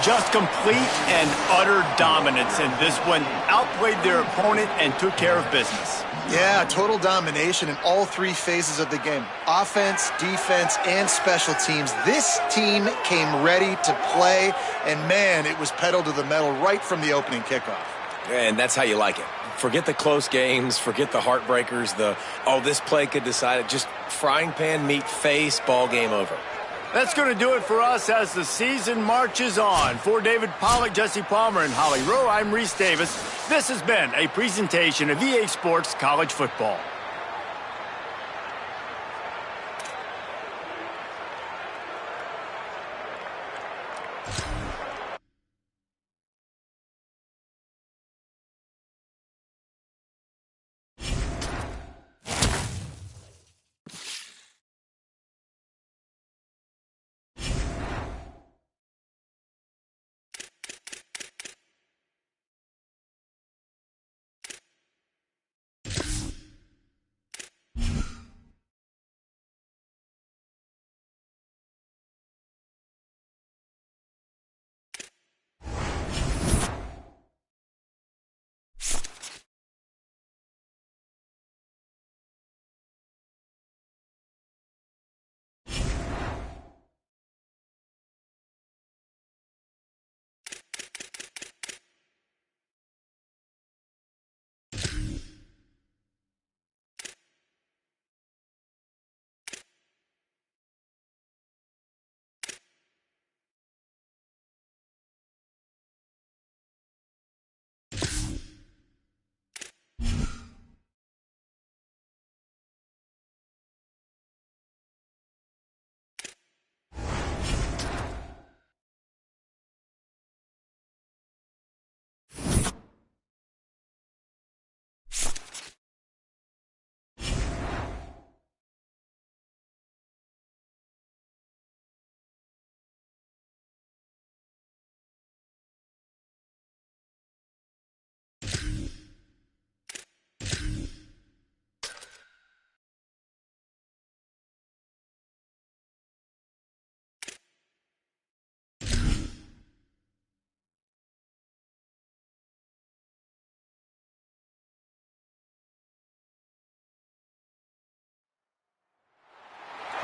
Just complete and utter dominance in this one. Outplayed their opponent and took care of business. Yeah, total domination in all 3 phases of the game. Offense, defense, and special teams. This team came ready to play, and man, it was pedal to the metal right from the opening kickoff. And that's how you like it. Forget the close games, forget the heartbreakers, this play could decide it. Just frying pan, meat, face, ball game over. That's going to do it for us as the season marches on. For David Pollack, Jesse Palmer, and Holly Rowe, I'm Reese Davis. This has been a presentation of EA Sports College Football.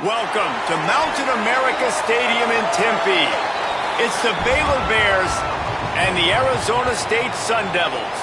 Welcome to Mountain America Stadium in Tempe. It's the Baylor Bears and the Arizona State Sun Devils.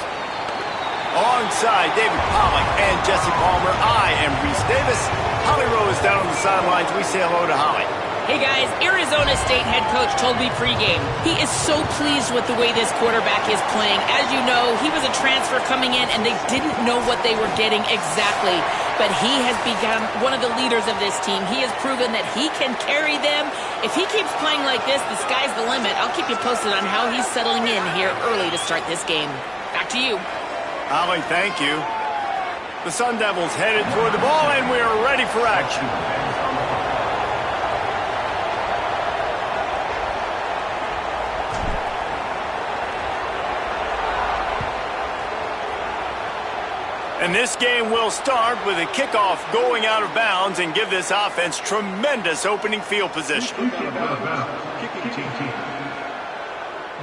Alongside David Pollack and Jesse Palmer, I am Reese Davis. Holly Rowe is down on the sidelines. We say hello to Holly. Hey guys, Arizona State head coach told me pregame he is so pleased with the way this quarterback is playing. As you know, he was a transfer coming in and they didn't know what they were getting exactly. But he has become one of the leaders of this team. He has proven that he can carry them. If he keeps playing like this, the sky's the limit. I'll keep you posted on how he's settling in here early to start this game. Back to you. Holly, thank you. The Sun Devils headed toward the ball and we're ready for action. And this game will start with a kickoff going out of bounds and give this offense tremendous opening field position.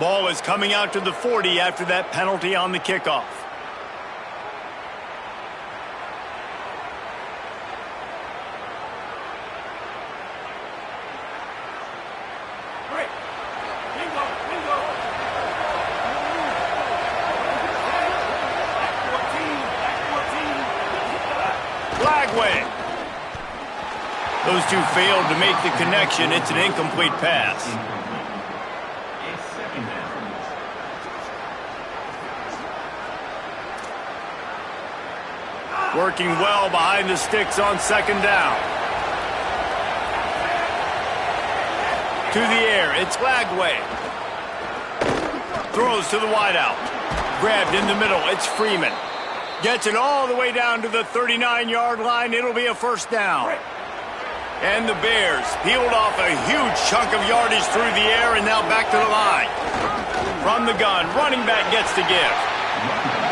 Ball is coming out to the 40 after that penalty on the kickoff. Those two failed to make the connection. It's an incomplete pass. Working well behind the sticks on second down. To the air, it's Lagway. Throws to the wideout. Grabbed in the middle, it's Freeman. Gets it all the way down to the 39-yard line. It'll be a first down. And the Bears peeled off a huge chunk of yardage through the air and now back to the line. From the gun, running back gets to give.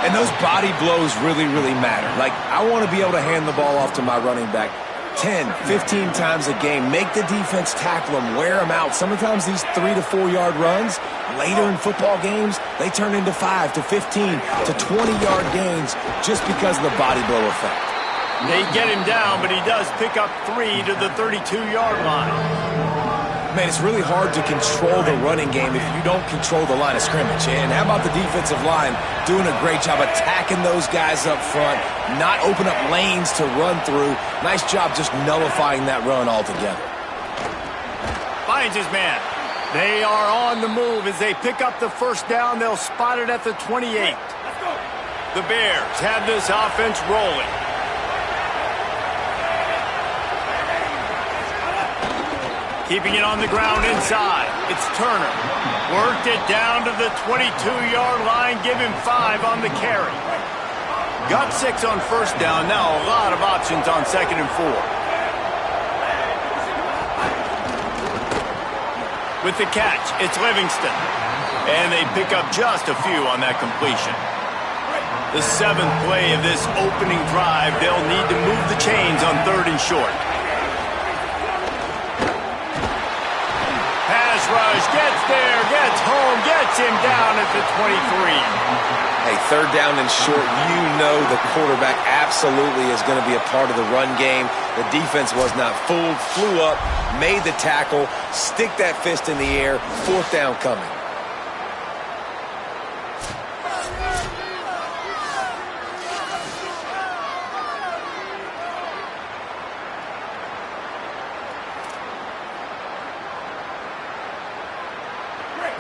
And those body blows really, really matter. Like, I want to be able to hand the ball off to my running back 10, 15 times a game. Make the defense tackle them, wear them out. Sometimes these 3 to 4 yard runs, later in football games, they turn into 5 to 15 to 20-yard gains just because of the body blow effect. They get him down, but he does pick up 3 to the 32-yard line. Man, it's really hard to control the running game if you don't control the line of scrimmage. And how about the defensive line doing a great job attacking those guys up front, not open up lanes to run through. Nice job just nullifying that run altogether. Finds his man. They are on the move as they pick up the first down. They'll spot it at the 28. The Bears have this offense rolling. Keeping it on the ground inside. It's Turner. Worked it down to the 22-yard line. Give him 5 on the carry. Got 6 on first down. Now a lot of options on 2nd and 4. With the catch, it's Livingston. And they pick up just a few on that completion. The 7th play of this opening drive, they'll need to move the chains on 3rd and short. Pass rush, gets there, gets home, gets him down at the 23. Hey, 3rd down and short, you know the quarterback absolutely is going to be a part of the run game. The defense was not fooled, flew up, made the tackle, stick that fist in the air, 4th down coming.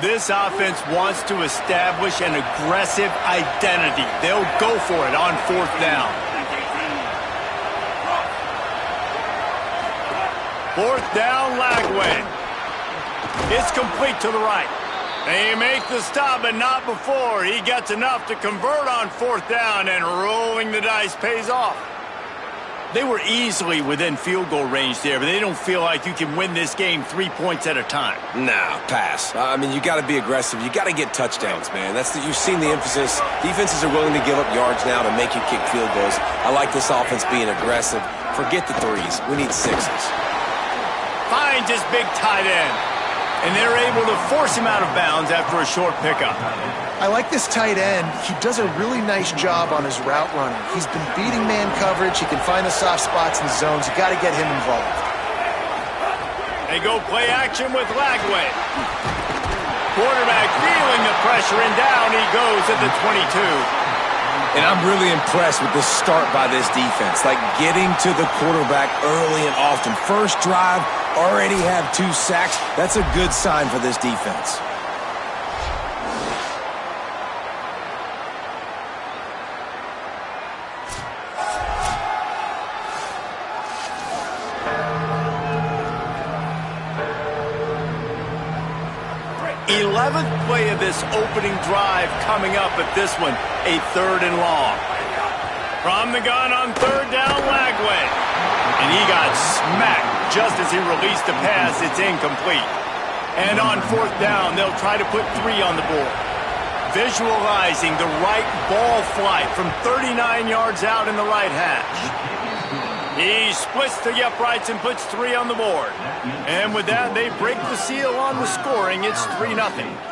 This offense wants to establish an aggressive identity. They'll go for it on 4th down. 4th down, Lagway. It's complete to the right. They make the stop, but not before. He gets enough to convert on 4th down, and rolling the dice pays off. They were easily within field goal range there, but they don't feel like you can win this game 3 points at a time. Nah, pass. I mean, you got to be aggressive. You got to get touchdowns, man. You've seen the emphasis. Defenses are willing to give up yards now to make you kick field goals. I like this offense being aggressive. Forget the 3s. We need 6s. Finds his big tight end, and they're able to force him out of bounds after a short pickup. I like this tight end. He does a really nice job on his route running. He's been beating man coverage. He can find the soft spots in the zones. You got to get him involved. They go play action with Lagway. Quarterback feeling the pressure, and down he goes at the 22. And I'm really impressed with the start by this defense. Like getting to the quarterback early and often. First drive, already have 2 sacks. That's a good sign for this defense. Play of this opening drive coming up at this one, a 3rd and long. From the gun on 3rd down, Lagway. And he got smacked just as he released the pass. It's incomplete. And on 4th down, they'll try to put 3 on the board. Visualizing the right ball flight from 39 yards out in the right hash. He splits the uprights and puts 3 on the board. And with that, they break the seal on the scoring. It's 3-0.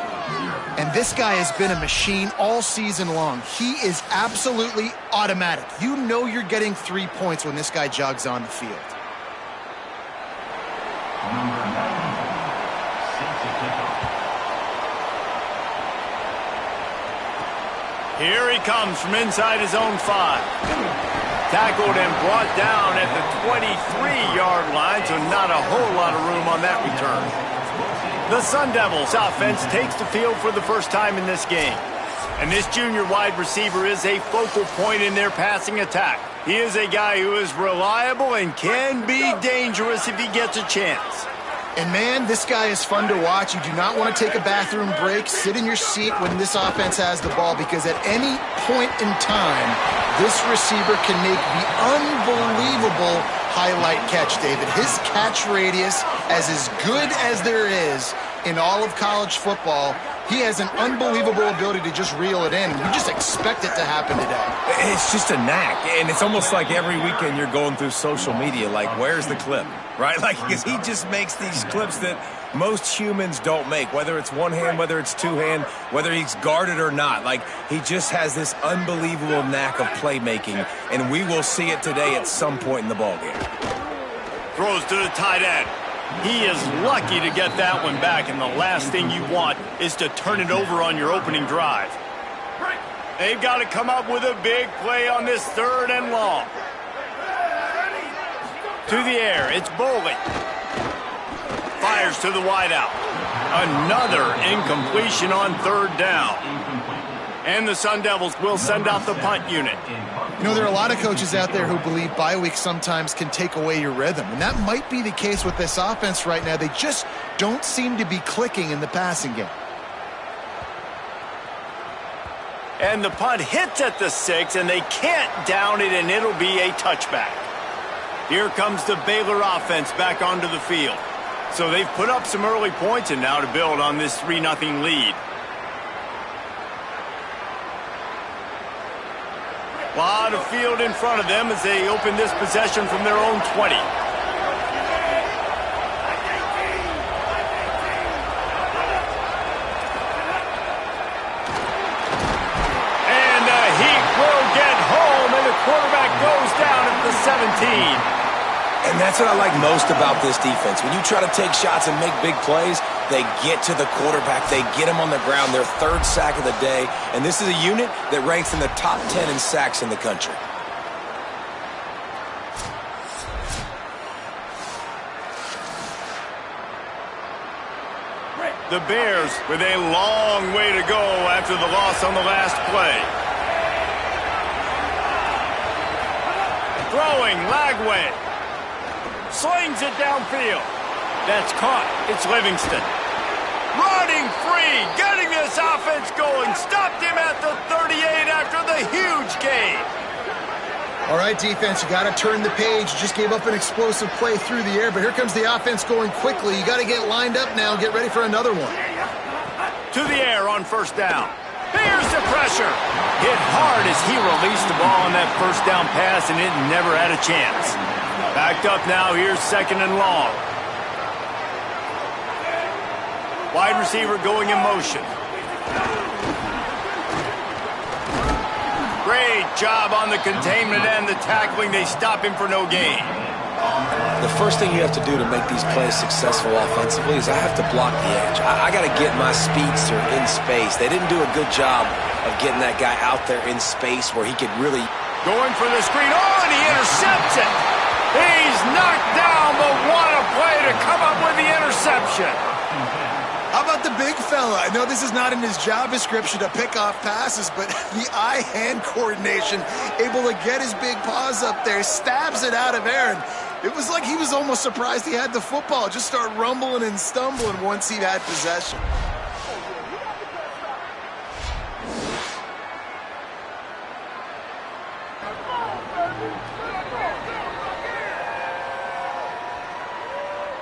And this guy has been a machine all season long. He is absolutely automatic. You know you're getting 3 points when this guy jogs on the field. Here he comes from inside his own 5. Tackled and brought down at the 23-yard line, so not a whole lot of room on that return. The Sun Devils offense takes the field for the first time in this game. And this junior wide receiver is a focal point in their passing attack. He is a guy who is reliable and can be dangerous if he gets a chance. And man, this guy is fun to watch. You do not want to take a bathroom break. Sit in your seat when this offense has the ball, because at any point in time, this receiver can make the unbelievable highlight catch, David. His catch radius is as good as there is in all of college football. He has an unbelievable ability to just reel it in. You just expect it to happen today. It's just a knack, and it's almost like every weekend you're going through social media, like, where's the clip, right? Like, because he just makes these clips that most humans don't make, whether it's one hand, whether it's 2 hand, whether he's guarded or not. Like, he just has this unbelievable knack of playmaking, and we will see it today at some point in the ballgame. Throws to the tight end. He is lucky to get that one back, and the last thing you want is to turn it over on your opening drive. They've got to come up with a big play on this 3rd and long. To the air, it's Bowling. fires to the wideout. Another incompletion on third down. And the Sun Devils will send out the punt unit. You know, there are a lot of coaches out there who believe bye weeks sometimes can take away your rhythm, and that might be the case with this offense right now. They just don't seem to be clicking in the passing game. And the punt hits at the 6, and they can't down it, and it'll be a touchback. Here comes the Baylor offense back onto the field. So they've put up some early points, and now to build on this 3-0 lead. A lot of field in front of them as they open this possession from their own 20. And he will get home, and the quarterback goes down at the 17. And that's what I like most about this defense. When you try to take shots and make big plays, they get to the quarterback. They get him on the ground, their third sack of the day. And this is a unit that ranks in the top 10 in sacks in the country. The Bears with a long way to go after the loss on the last play. Throwing, Lagway. Slings it downfield. That's caught. It's Livingston. Running free. Getting this offense going. Stopped him at the 38 after the huge gain. All right, defense, you got to turn the page. Just gave up an explosive play through the air, but here comes the offense going quickly. You got to get lined up now and get ready for another one. To the air on first down. Here's the pressure. Hit hard as he released the ball on that first down pass, and it never had a chance. Backed up now, here's second and long. Wide receiver going in motion. Great job on the containment and the tackling. They stop him for no gain. The first thing you have to do to make these plays successful offensively is I have to block the edge. I got to get my speedster in space. They didn't do a good job of getting that guy out there in space where he could really... Going for the screen. Oh, and he intercepts it. He's knocked down, but what a play to come up with the interception. How about the big fella? I know this is not in his job description to pick off passes, but the eye-hand coordination, able to get his big paws up there, stabs it out of air, and it was like he was almost surprised he had the football. Just start rumbling and stumbling once he had possession.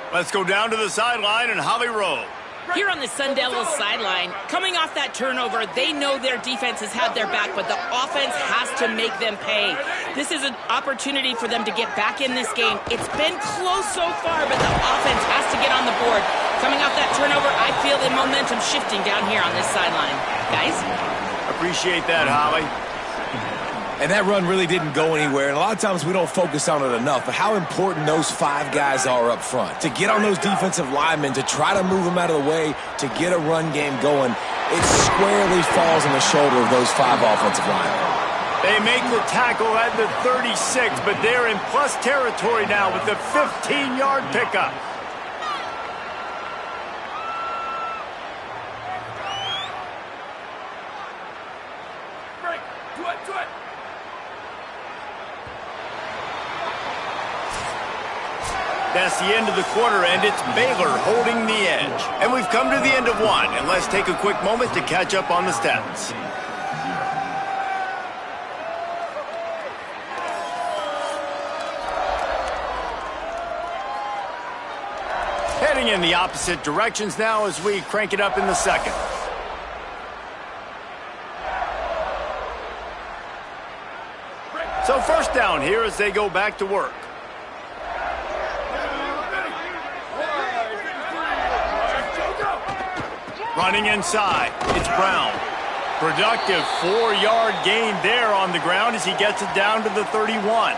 Let's go down to the sideline and Holly Rowe. Here on the Sun Devils sideline, coming off that turnover, they know their defense has had their back, but the offense has to make them pay. This is an opportunity for them to get back in this game. It's been close so far, but the offense has to get on the board. Coming off that turnover, I feel the momentum shifting down here on this sideline. Guys? Appreciate that, Holly. And that run really didn't go anywhere, and a lot of times we don't focus on it enough, but how important those five guys are up front. To get on those defensive linemen, to try to move them out of the way, to get a run game going, it squarely falls on the shoulder of those five offensive linemen. They make the tackle at the 36, but they're in plus territory now with the 15-yard pickup. That's the end of the quarter, and it's Baylor holding the edge. And we've come to the end of one, and let's take a quick moment to catch up on the stats. Heading in the opposite directions now as we crank it up in the second. So first down here as they go back to work. Running inside, it's Brown. Productive 4-yard gain there on the ground as he gets it down to the 31.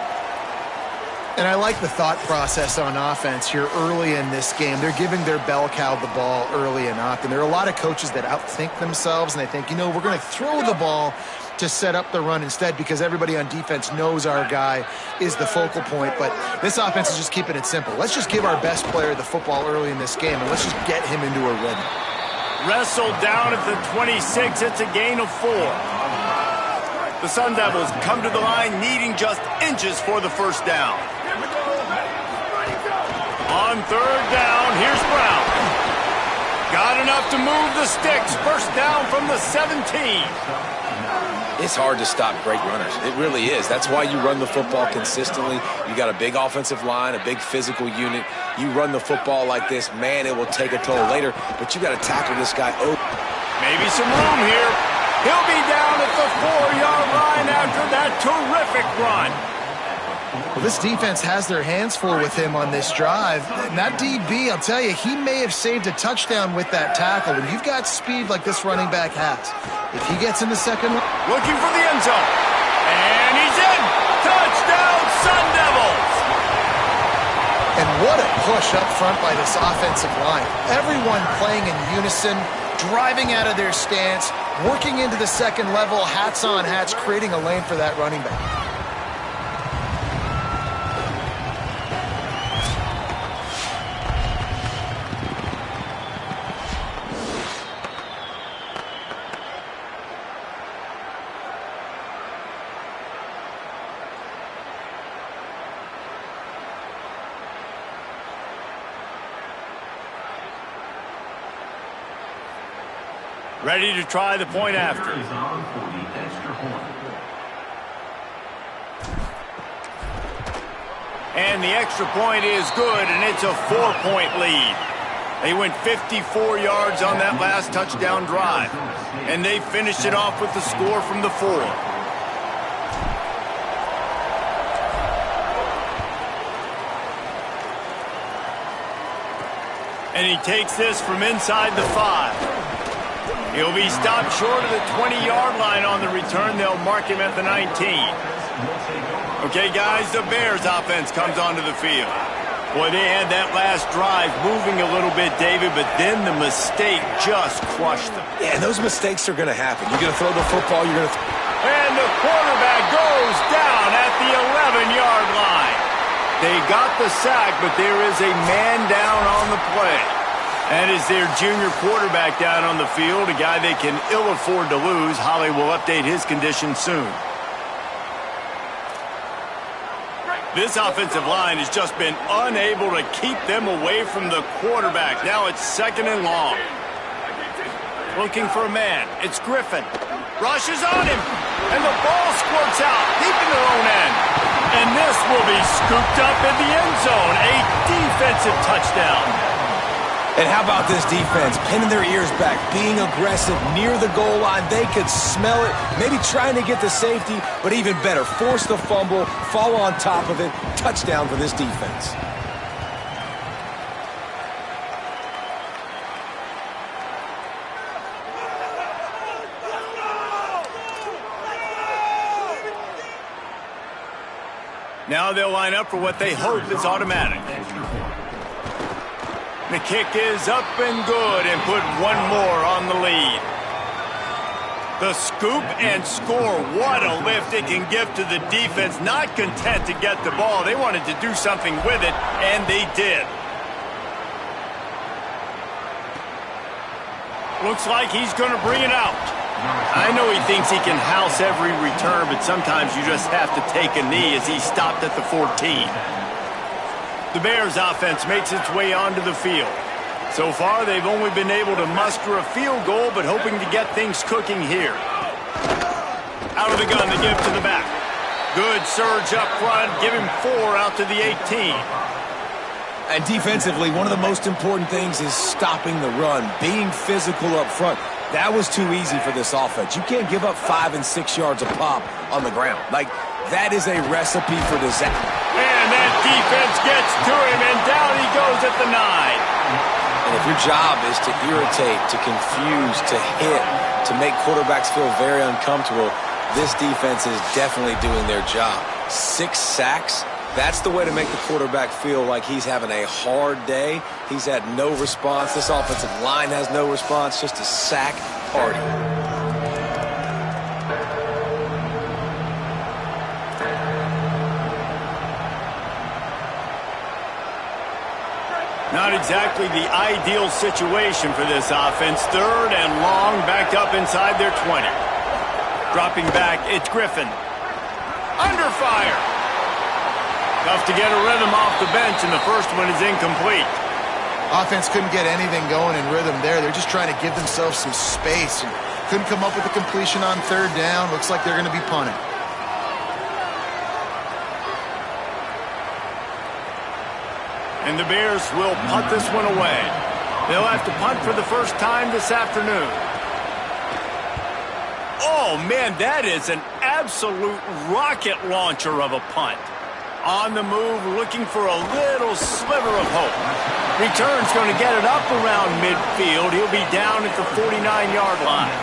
And I like the thought process on offense here early in this game. They're giving their bell cow the ball early enough. And there are a lot of coaches that outthink themselves, and they think, you know, we're going to throw the ball to set up the run instead because everybody on defense knows our guy is the focal point. But this offense is just keeping it simple. Let's just give our best player the football early in this game, and let's just get him into a rhythm. Wrestled down at the 26. It's a gain of 4. The Sun Devils come to the line needing just inches for the first down. On third down, here's Brown. Got enough to move the sticks. First down from the 17. It's hard to stop great runners. It really is. That's why you run the football consistently. You got a big offensive line, a big physical unit. You run the football like this, man, it will take a toll later, but you got to tackle this guy open. Maybe some room here. He'll be down at the 4-yard line after that terrific run. Well, this defense has their hands full with him on this drive. And that DB, I'll tell you, he may have saved a touchdown with that tackle. When you've got speed like this running back has, if he gets in the second... Looking for the end zone. And he's in. Touchdown, Sun Devils. And what a push up front by this offensive line. Everyone playing in unison, driving out of their stance, working into the second level, hats on hats, creating a lane for that running back. Ready to try the point after. And the extra point is good, and it's a 4-point lead. They went 54 yards on that last touchdown drive, and they finished it off with the score from the 4. And he takes this from inside the 5. He'll be stopped short of the 20-yard line on the return. They'll mark him at the 19. Okay, guys, the Bears offense comes onto the field. Boy, they had that last drive moving a little bit, David, but then the mistake just crushed them. Yeah, and those mistakes are going to happen. You're going to throw the football, you're going to... And the quarterback goes down at the 11-yard line. They got the sack, but there is a man down on the play. That is their junior quarterback down on the field, a guy they can ill afford to lose. Holly will update his condition soon. This offensive line has just been unable to keep them away from the quarterback. Now it's 2nd and long. Looking for a man. It's Griffin. Rushes on him. And the ball squirts out deep in their own end. And this will be scooped up in the end zone. A defensive touchdown. And how about this defense? Pinning their ears back, being aggressive near the goal line. They could smell it, maybe trying to get the safety, but even better, force the fumble, fall on top of it. Touchdown for this defense. Now they'll line up for what they hope is automatic. The kick is up and good and put one more on the lead. The scoop and score. What a lift it can give to the defense. Not content to get the ball. They wanted to do something with it, and they did. Looks like he's going to bring it out. I know he thinks he can house every return, but sometimes you just have to take a knee as he stopped at the 14. The Bears offense makes its way onto the field. So far, they've only been able to muster a field goal, but hoping to get things cooking here. Out of the gun, they give to the back. Good surge up front, give him 4 out to the 18. And defensively, one of the most important things is stopping the run, being physical up front. That was too easy for this offense. You can't give up 5 and 6 yards a pop on the ground. Like, that is a recipe for disaster. And that defense gets to him, and down he goes at the 9. And if your job is to irritate, to confuse, to hit, to make quarterbacks feel very uncomfortable, this defense is definitely doing their job. 6 sacks, that's the way to make the quarterback feel like he's having a hard day. He's had no response. This offensive line has no response, just a sack party. Not exactly the ideal situation for this offense. Third and long, backed up inside their 20. Dropping back, it's Griffin. Under fire. Tough to get a rhythm off the bench, and the first one is incomplete. Offense couldn't get anything going in rhythm there. They're just trying to give themselves some space and couldn't come up with a completion on third down. Looks like they're going to be punting. And the Bears will punt this one away. They'll have to punt for the first time this afternoon. Oh, man, that is an absolute rocket launcher of a punt. On the move, looking for a little sliver of hope. Return's going to get it up around midfield. He'll be down at the 49-yard line.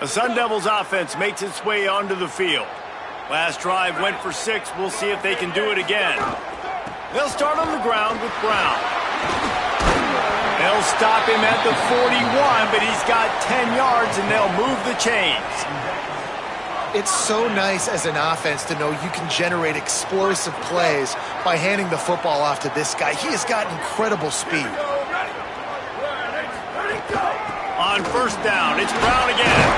The Sun Devils offense makes its way onto the field. Last drive went for 6. We'll see if they can do it again. They'll start on the ground with Brown. They'll stop him at the 41, but he's got 10 yards, and they'll move the chains. It's so nice as an offense to know you can generate explosive plays by handing the football off to this guy. He has got incredible speed. On first down, it's Brown again.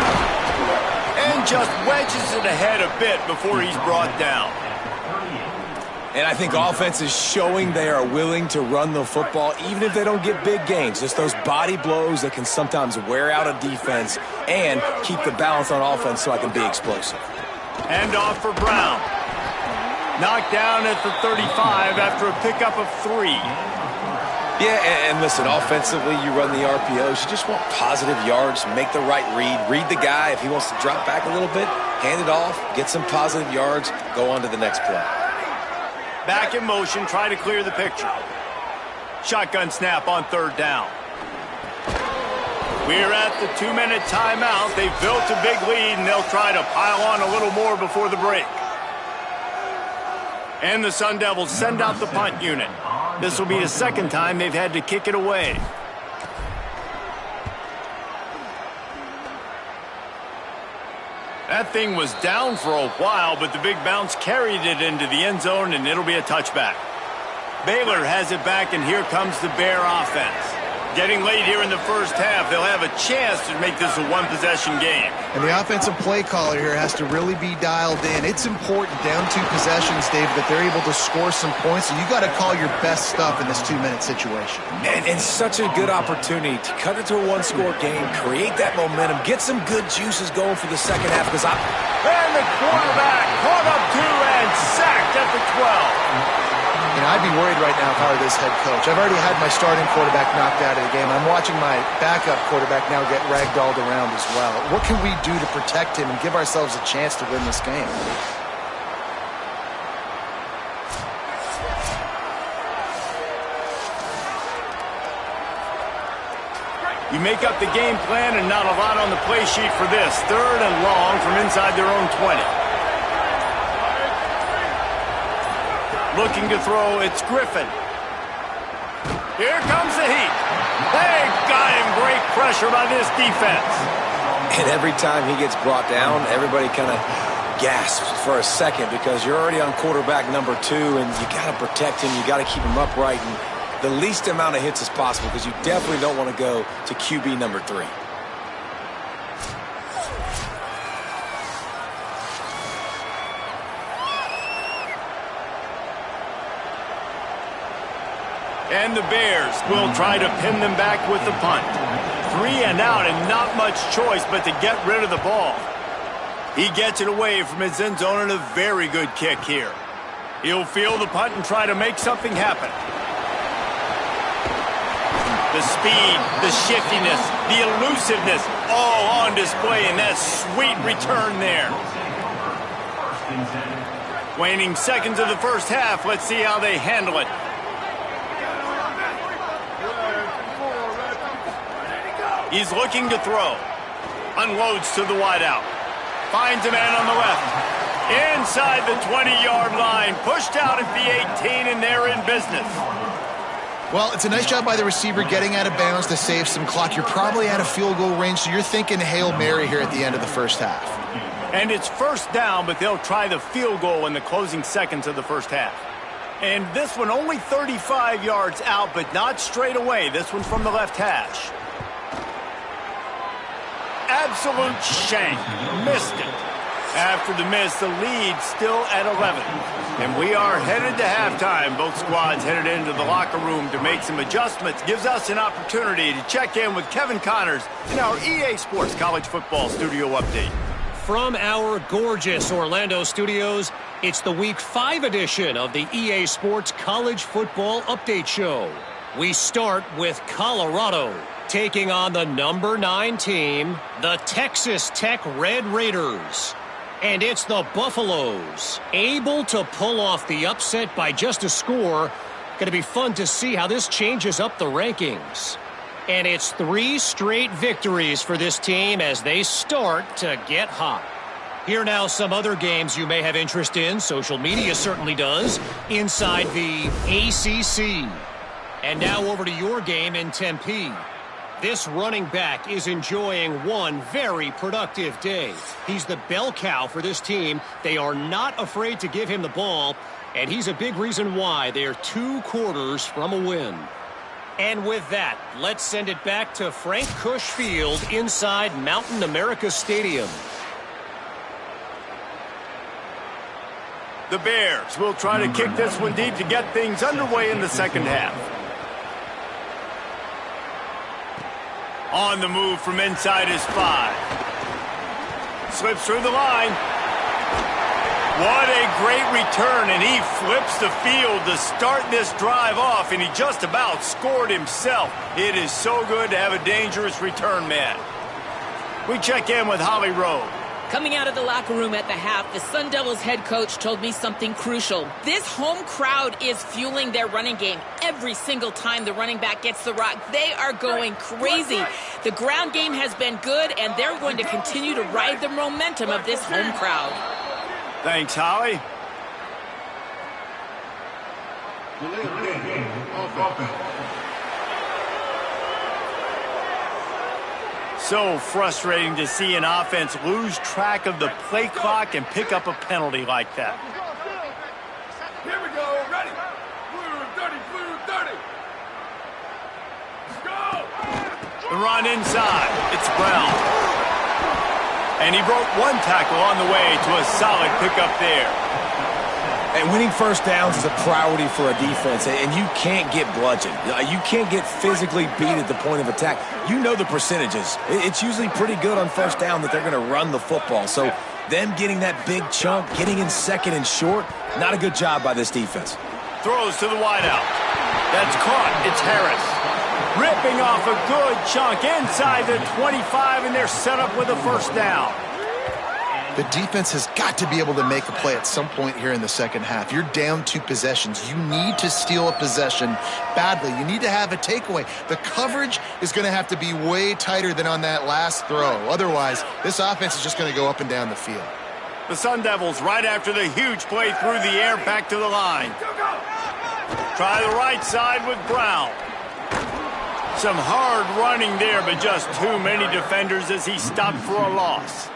And just wedges it ahead a bit before he's brought down. And I think offense is showing they are willing to run the football, even if they don't get big gains. Just those body blows that can sometimes wear out a defense and keep the balance on offense so I can be explosive. Hand off for Brown. Knocked down at the 35 after a pickup of 3. Yeah, and listen, offensively, you run the RPOs. You just want positive yards, make the right read the guy. If he wants to drop back a little bit, hand it off, get some positive yards, go on to the next play. Back in motion, try to clear the picture. Shotgun snap on third down. We're at the 2-minute timeout. They've built a big lead, and they'll try to pile on a little more before the break. And the Sun Devils send out the punt unit. This will be the second time they've had to kick it away. That thing was down for a while, but the big bounce carried it into the end zone, and it'll be a touchback. Baylor has it back, and here comes the Bear offense. Getting late here in the first half, they'll have a chance to make this a one-possession game. And the offensive play caller here has to really be dialed in. It's important down 2 possessions, Dave, that they're able to score some points. So you got to call your best stuff in this 2-minute situation. And such a good opportunity to cut it to a 1-score game, create that momentum, get some good juices going for the second half. And the quarterback caught up 2 and sacked at the 12. You know, I'd be worried right now if I were this head coach. I've already had my starting quarterback knocked out of the game. I'm watching my backup quarterback now get ragdolled around as well. What can we do to protect him and give ourselves a chance to win this game? You make up the game plan and not a lot on the play sheet for this. Third and long from inside their own 20. Looking to throw, it's Griffin. Here comes the heat. They got him. Great pressure by this defense. And every time he gets brought down, everybody kind of gasps for a second because you're already on quarterback number 2, and you got to protect him. You got to keep him upright and the least amount of hits as possible because you definitely don't want to go to QB number 3. And the Bears will try to pin them back with the punt. 3 and out and not much choice but to get rid of the ball. He gets it away from his end zone and a very good kick here. He'll field the punt and try to make something happen. The speed, the shiftiness, the elusiveness, all on display in that sweet return there. Waning seconds of the first half. Let's see how they handle it. He's looking to throw. Unloads to the wideout. Finds a man on the left. Inside the 20-yard line. Pushed out at the 18, and they're in business. Well, it's a nice job by the receiver getting out of bounds to save some clock. You're probably out of field goal range, so you're thinking Hail Mary here at the end of the first half. And it's first down, but they'll try the field goal in the closing seconds of the first half. And this one only 35 yards out, but not straight away. This one's from the left hash. Absolute shank. Missed it. After the miss, the lead still at 11. And we are headed to halftime. Both squads headed into the locker room to make some adjustments. Gives us an opportunity to check in with Kevin Connors in our EA Sports College Football Studio Update. From our gorgeous Orlando studios, it's the Week 5 edition of the EA Sports College Football Update Show. We start with Colorado, taking on the number 9 team, the Texas Tech Red Raiders. And it's the Buffaloes, able to pull off the upset by just a score. Going to be fun to see how this changes up the rankings. And it's 3 straight victories for this team as they start to get hot. Here now some other games you may have interest in. Social media certainly does. Inside the ACC. And now over to your game in Tempe. This running back is enjoying one very productive day. He's the bell cow for this team. They are not afraid to give him the ball, and he's a big reason why they're 2 quarters from a win. And with that, let's send it back to Frank Cush Field inside Mountain America Stadium. The Bears will try to kick this one deep to get things underway in the second half. On the move from inside his 5. Slips through the line. What a great return, and he flips the field to start this drive off, and he just about scored himself. It is so good to have a dangerous return man. We check in with Holly Rowe. Coming out of the locker room at the half, the Sun Devils head coach told me something crucial. This home crowd is fueling their running game. Every single time the running back gets the rock, they are going crazy. The ground game has been good, and they're going to continue to ride the momentum of this home crowd. Thanks, Holly. So frustrating to see an offense lose track of the play clock and pick up a penalty like that. Here we go. Ready. Blue 30, blue 30. Let's go. The run inside. It's Brown. And he broke 1 tackle on the way to a solid pickup there. And winning first downs is a priority for a defense, and you can't get bludgeoned. You can't get physically beat at the point of attack. You know the percentages. It's usually pretty good on first down that they're going to run the football. So them getting that big chunk, getting in second and short, not a good job by this defense. Throws to the wideout. That's caught. It's Harris. Ripping off a good chunk inside the 25, and they're set up with a first down. The defense has got to be able to make a play at some point here in the second half. You're down 2 possessions. You need to steal a possession badly. You need to have a takeaway. The coverage is going to have to be way tighter than on that last throw. Otherwise, this offense is just going to go up and down the field. The Sun Devils, right after the huge play through the air, back to the line. Try the right side with Brown. Some hard running there, but just too many defenders as he stopped for a loss.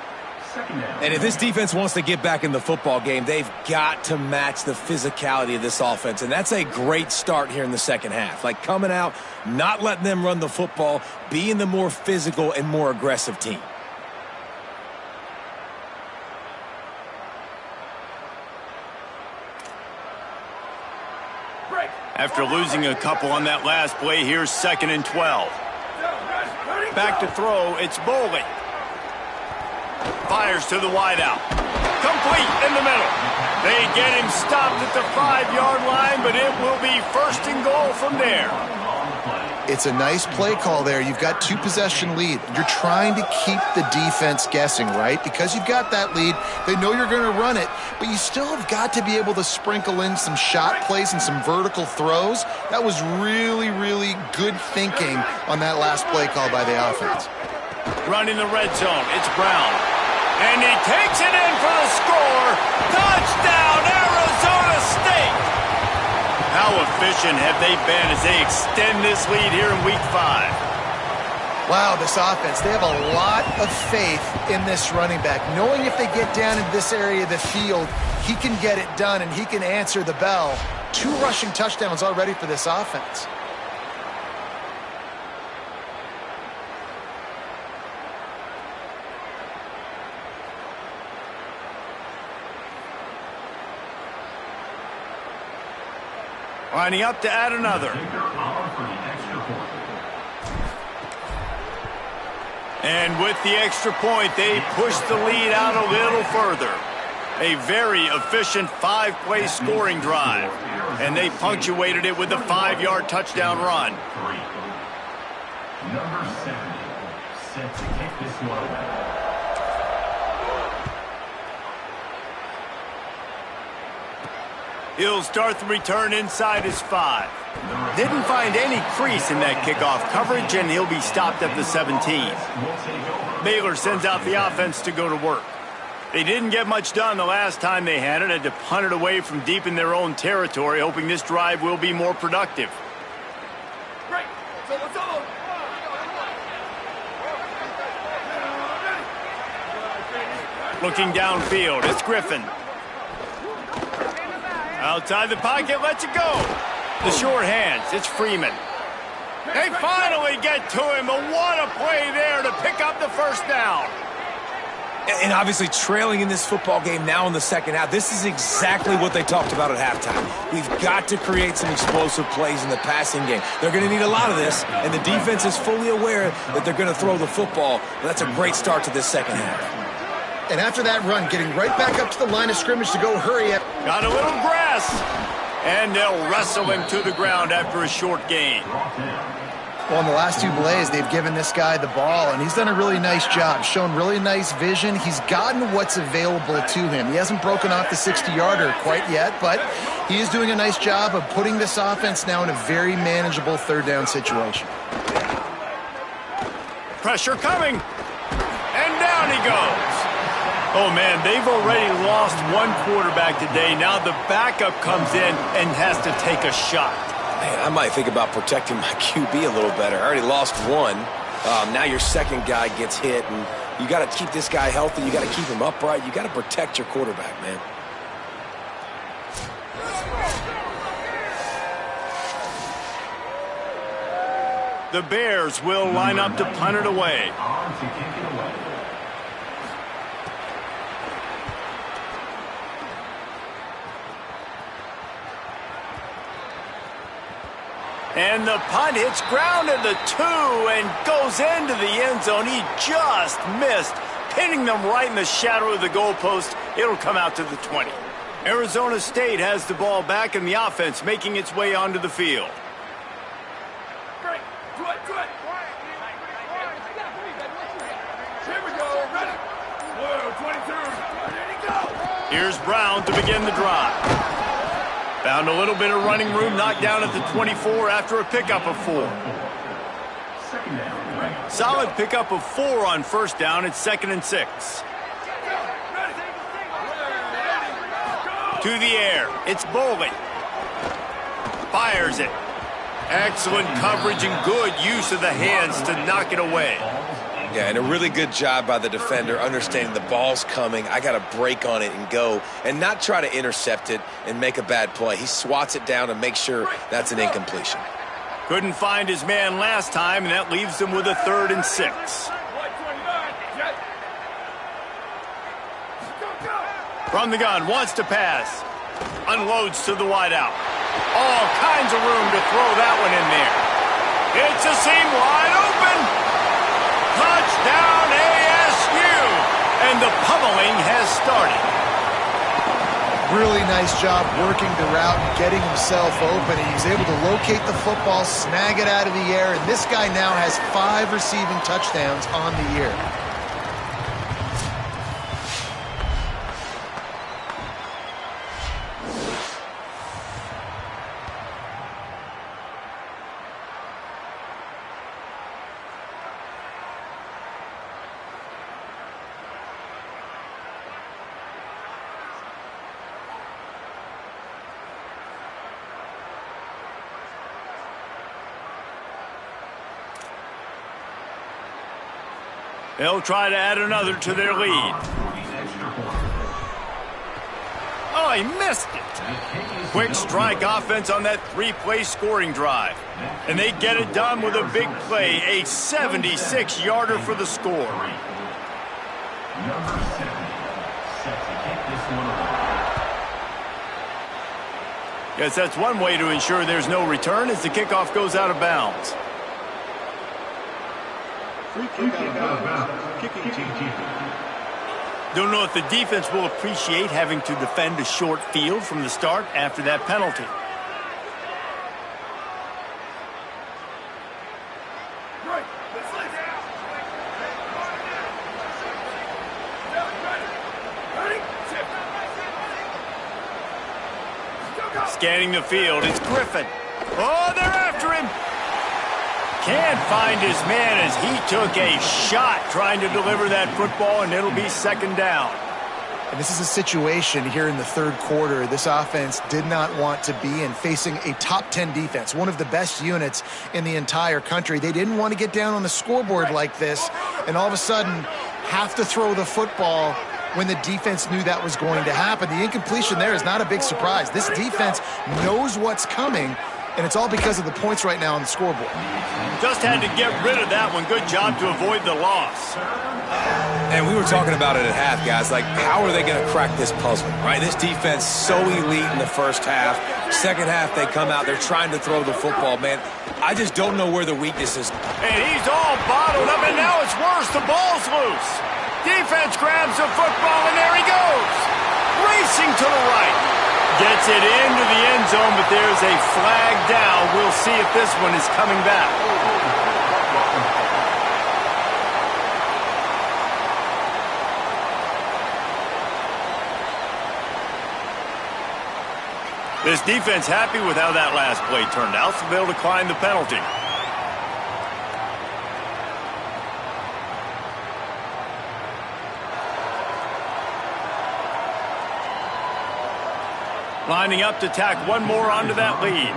And if this defense wants to get back in the football game, they've got to match the physicality of this offense. And that's a great start here in the second half. Like coming out, not letting them run the football, being the more physical and more aggressive team. After losing a couple on that last play, here's 2nd and 12. Back to throw, it's Boley. Fires to the wideout. Complete in the middle. They get him stopped at the 5-yard line, but it will be 1st and goal from there. It's a nice play call there. You've got 2 possession lead. You're trying to keep the defense guessing, right? Because you've got that lead, they know you're going to run it, but you still have got to be able to sprinkle in some shot plays and some vertical throws. That was really, really good thinking on that last play call by the offense. Running the red zone, it's Brown. And he takes it in for the score. Touchdown, Arizona State! How efficient have they been as they extend this lead here in Week 5? Wow, this offense, they have a lot of faith in this running back, knowing if they get down in this area of the field, he can get it done and he can answer the bell. 2 rushing touchdowns already for this offense. Lining up to add another. And with the extra point, they push the lead out a little further. A very efficient 5-play scoring drive. And they punctuated it with a 5-yard touchdown run. Number 70, set to kick this one. He'll start the return inside his 5. Didn't find any crease in that kickoff coverage, and he'll be stopped at the 17. Baylor sends out the offense to go to work. They didn't get much done the last time they had it. Had to punt it away from deep in their own territory, hoping this drive will be more productive. Right. So what's on? Looking downfield, it's Griffin. Outside the pocket, lets it go. The short hands, it's Freeman. They finally get to him, but what a play there to pick up the first down. And obviously trailing in this football game now in the second half, this is exactly what they talked about at halftime. We've got to create some explosive plays in the passing game. They're going to need a lot of this, and the defense is fully aware that they're going to throw the football. That's a great start to this second half. And after that run, getting right back up to the line of scrimmage to go hurry up. Got a little grass. And they'll wrestle him to the ground after a short gain. Well, in the last 2 plays, they've given this guy the ball, and he's done a really nice job, shown really nice vision. He's gotten what's available to him. He hasn't broken off the 60-yarder quite yet, but he is doing a nice job of putting this offense now in a very manageable 3rd down situation. Pressure coming. And down he goes. Oh, man, they've already lost 1 quarterback today. Now the backup comes in and has to take a shot. Man, I might think about protecting my QB a little better. I already lost 1. Now your second guy gets hit, and you got to keep this guy healthy. You got to keep him upright. You got to protect your quarterback, man. The Bears will line up to punt it away. And the punt hits ground at the 2 and goes into the end zone. He just missed, pinning them right in the shadow of the goalpost. It'll come out to the 20. Arizona State has the ball back in the offense, making its way onto the field. Great. Do it. Here we go. Ready. Whoa, 22. Ready to go. Here's Brown to begin the drive. Found a little bit of running room, knocked down at the 24 after a pickup of 4. Solid pickup of 4 on first down. It's 2nd and 6. To the air. It's Boley. Fires it. Excellent coverage and good use of the hands to knock it away. Yeah, and a really good job by the defender, understanding the ball's coming. I got to break on it and go, and not try to intercept it and make a bad play. He swats it down and makes sure that's an incompletion. Couldn't find his man last time, and that leaves him with a 3rd and 6. From the gun, wants to pass. Unloads to the wideout. All kinds of room to throw that one in there. It's a seam wide open. Touchdown ASU! And the pummeling has started. Really nice job working the route and getting himself open. He's able to locate the football, snag it out of the air, and this guy now has 5 receiving touchdowns on the year. They'll try to add another to their lead. Oh, he missed it. Quick strike offense on that three-play scoring drive. And they get it done with a big play, a 76-yarder for the score. Number 70, set to kick this one away. Yes, that's one way to ensure there's no return as the kickoff goes out of bounds. Free kick out of bounds. Kicking team. Don't know if the defense will appreciate having to defend a short field from the start after that penalty. Right. Let's lay down. Ready? Scanning the field, it's Griffin. Oh, they're after him. Can't find his man as he took a shot trying to deliver that football, and it'll be second down. And this is a situation here in the third quarter this offense did not want to be in, facing a top 10 defense, one of the best units in the entire country. They didn't want to get down on the scoreboard like this and all of a sudden have to throw the football when the defense knew that was going to happen. The incompletion there is not a big surprise. This defense knows what's coming, and it's all because of the points right now on the scoreboard. Just had to get rid of that one. Good job to avoid the loss. And we were talking about it at half, guys. Like, how are they going to crack this puzzle, right? This defense so elite in the first half. Second half, they come out. They're trying to throw the football, man. I just don't know where the weakness is. And he's all bottled up, and now it's worse. The ball's loose. Defense grabs the football, and there he goes. Racing to the right. Gets it into the end zone, but there's a flag down. We'll see if this one is coming back. This defense happy with how that last play turned out, so they'll decline the penalty. Lining up to tack one more onto that lead.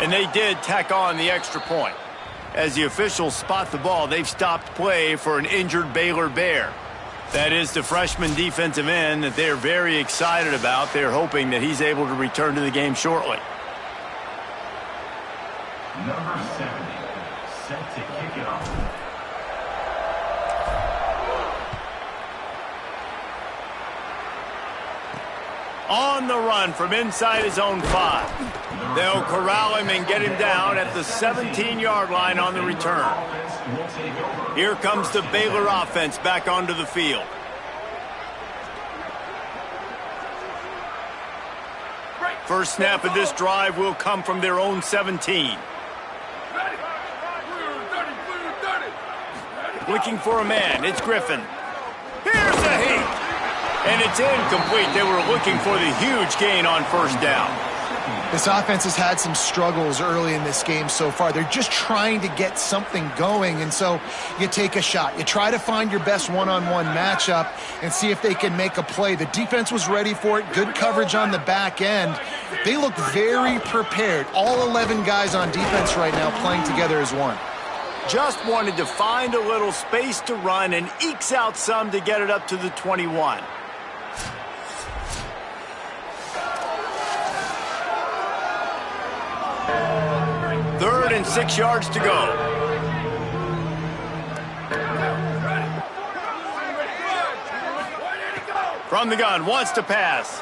And they did tack on the extra point. As the officials spot the ball, they've stopped play for an injured Baylor Bear. That is the freshman defensive end that they're very excited about. They're hoping that he's able to return to the game shortly. Number 70, set to kick it off. On the run from inside his own 5. They'll corral him and get him down at the 17-yard line on the return. Here comes the Baylor offense back onto the field. First snap of this drive will come from their own 17. Looking for a man, it's Griffin. Here's a hit. And it's incomplete. They were looking for the huge gain on first down. This offense has had some struggles early in this game so far. They're just trying to get something going, and so you take a shot. You try to find your best one-on-one matchup and see if they can make a play. The defense was ready for it. Good coverage on the back end. They look very prepared. All 11 guys on defense right now playing together as one. Just wanted to find a little space to run and ekes out some to get it up to the 21. Third and 6 yards to go. From the gun, wants to pass.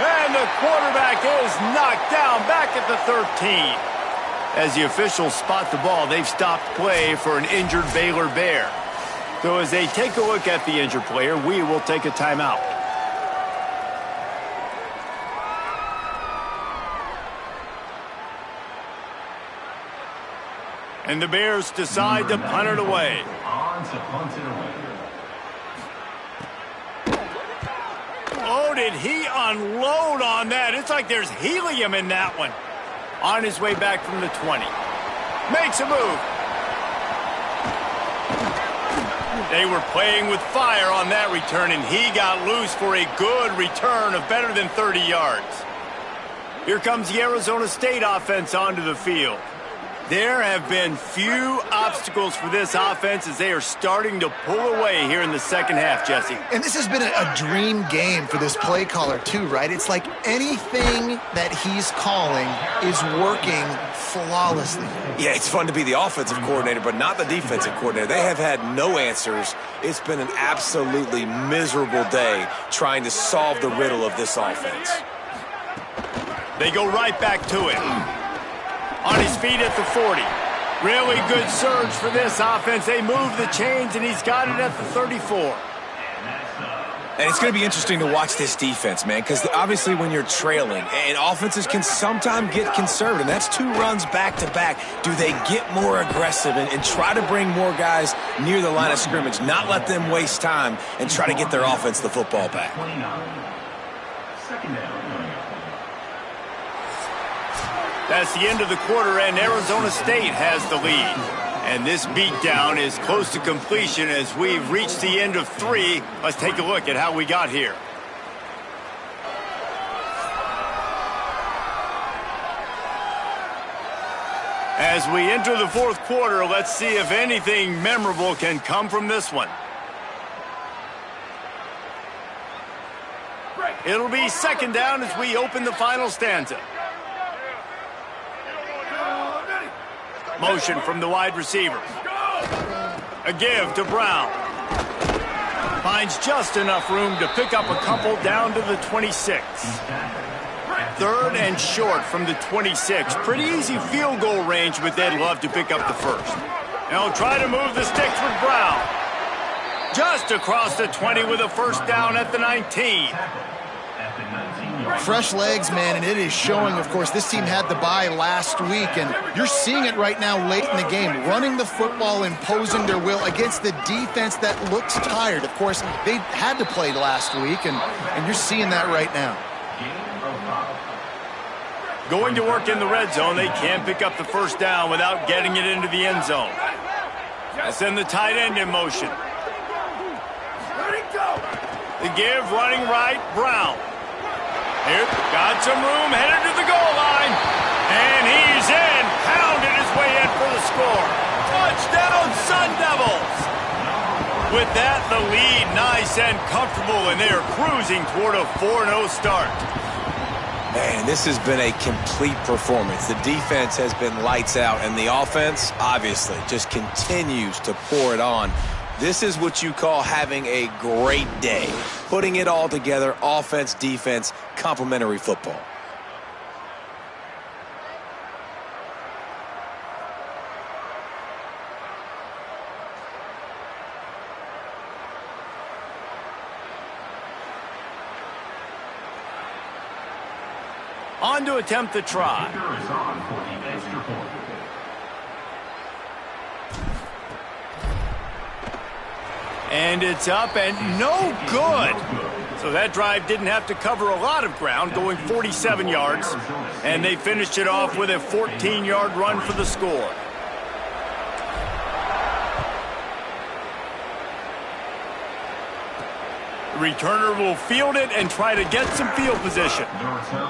And the quarterback is knocked down back at the 13. As the officials spot the ball, they've stopped play for an injured Baylor Bear. So as they take a look at the injured player, we will take a timeout. And the Bears decide to punt it away. On to punt it away. Oh, did he unload on that? It's like there's helium in that one. On his way back from the 20. Makes a move. They were playing with fire on that return, and he got loose for a good return of better than 30 yards. Here comes the Arizona State offense onto the field. There have been few obstacles for this offense as they are starting to pull away here in the second half, Jesse. And this has been a dream game for this play caller too, right? It's like anything that he's calling is working flawlessly. Yeah, it's fun to be the offensive coordinator, but not the defensive coordinator. They have had no answers. It's been an absolutely miserable day trying to solve the riddle of this offense. They go right back to him. On his feet at the 40. Really good surge for this offense. They move the chains, and he's got it at the 34. And it's going to be interesting to watch this defense, man, because obviously when you're trailing, and offenses can sometimes get conservative, and that's 2 runs back-to-back. Do they get more aggressive and try to bring more guys near the line of scrimmage, not let them waste time, and try to get their offense the football back? Second down. That's the end of the quarter, and Arizona State has the lead. And this beatdown is close to completion as we've reached the end of 3. Let's take a look at how we got here. As we enter the fourth quarter, let's see if anything memorable can come from this one. It'll be second down as we open the final stanza. Motion from the wide receiver. A give to Brown. Finds just enough room to pick up a couple down to the 26. Third and short from the 26. Pretty easy field goal range, but they'd love to pick up the first. They'll try to move the sticks with Brown. Just across the 20 with a first down at the 19. Fresh legs, man, and it is showing. Of course, this team had the bye last week, and you're seeing it right now late in the game, running the football, imposing their will against the defense that looks tired. Of course, they had to play last week, and you're seeing that right now. Going to work in the red zone, they can't pick up the first down without getting it into the end zone. That's send the tight end in motion. The give, running right, Brown. Here, got some room, headed to the goal line. And he's in, pounded his way in for the score. Touchdown, Sun Devils! With that, the lead nice and comfortable, and they're cruising toward a 4-0 start. Man, this has been a complete performance. The defense has been lights out, and the offense, obviously, just continues to pour it on. This is what you call having a great day. Putting it all together, offense, defense, complementary football. On to attempt the try. And it's up and no good. So that drive didn't have to cover a lot of ground, going 47 yards. And they finished it off with a 14-yard run for the score. The returner will field it and try to get some field position.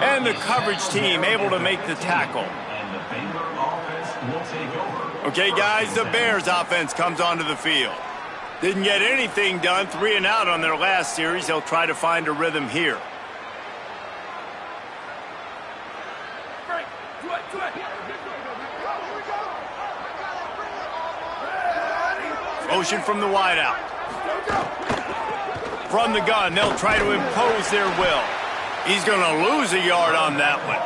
And the coverage team able to make the tackle. Okay, guys, the Bears offense comes onto the field. Didn't get anything done, 3 and out on their last series. They'll try to find a rhythm here. Motion from the wideout. From the gun, they'll try to impose their will. He's going to lose a yard on that one.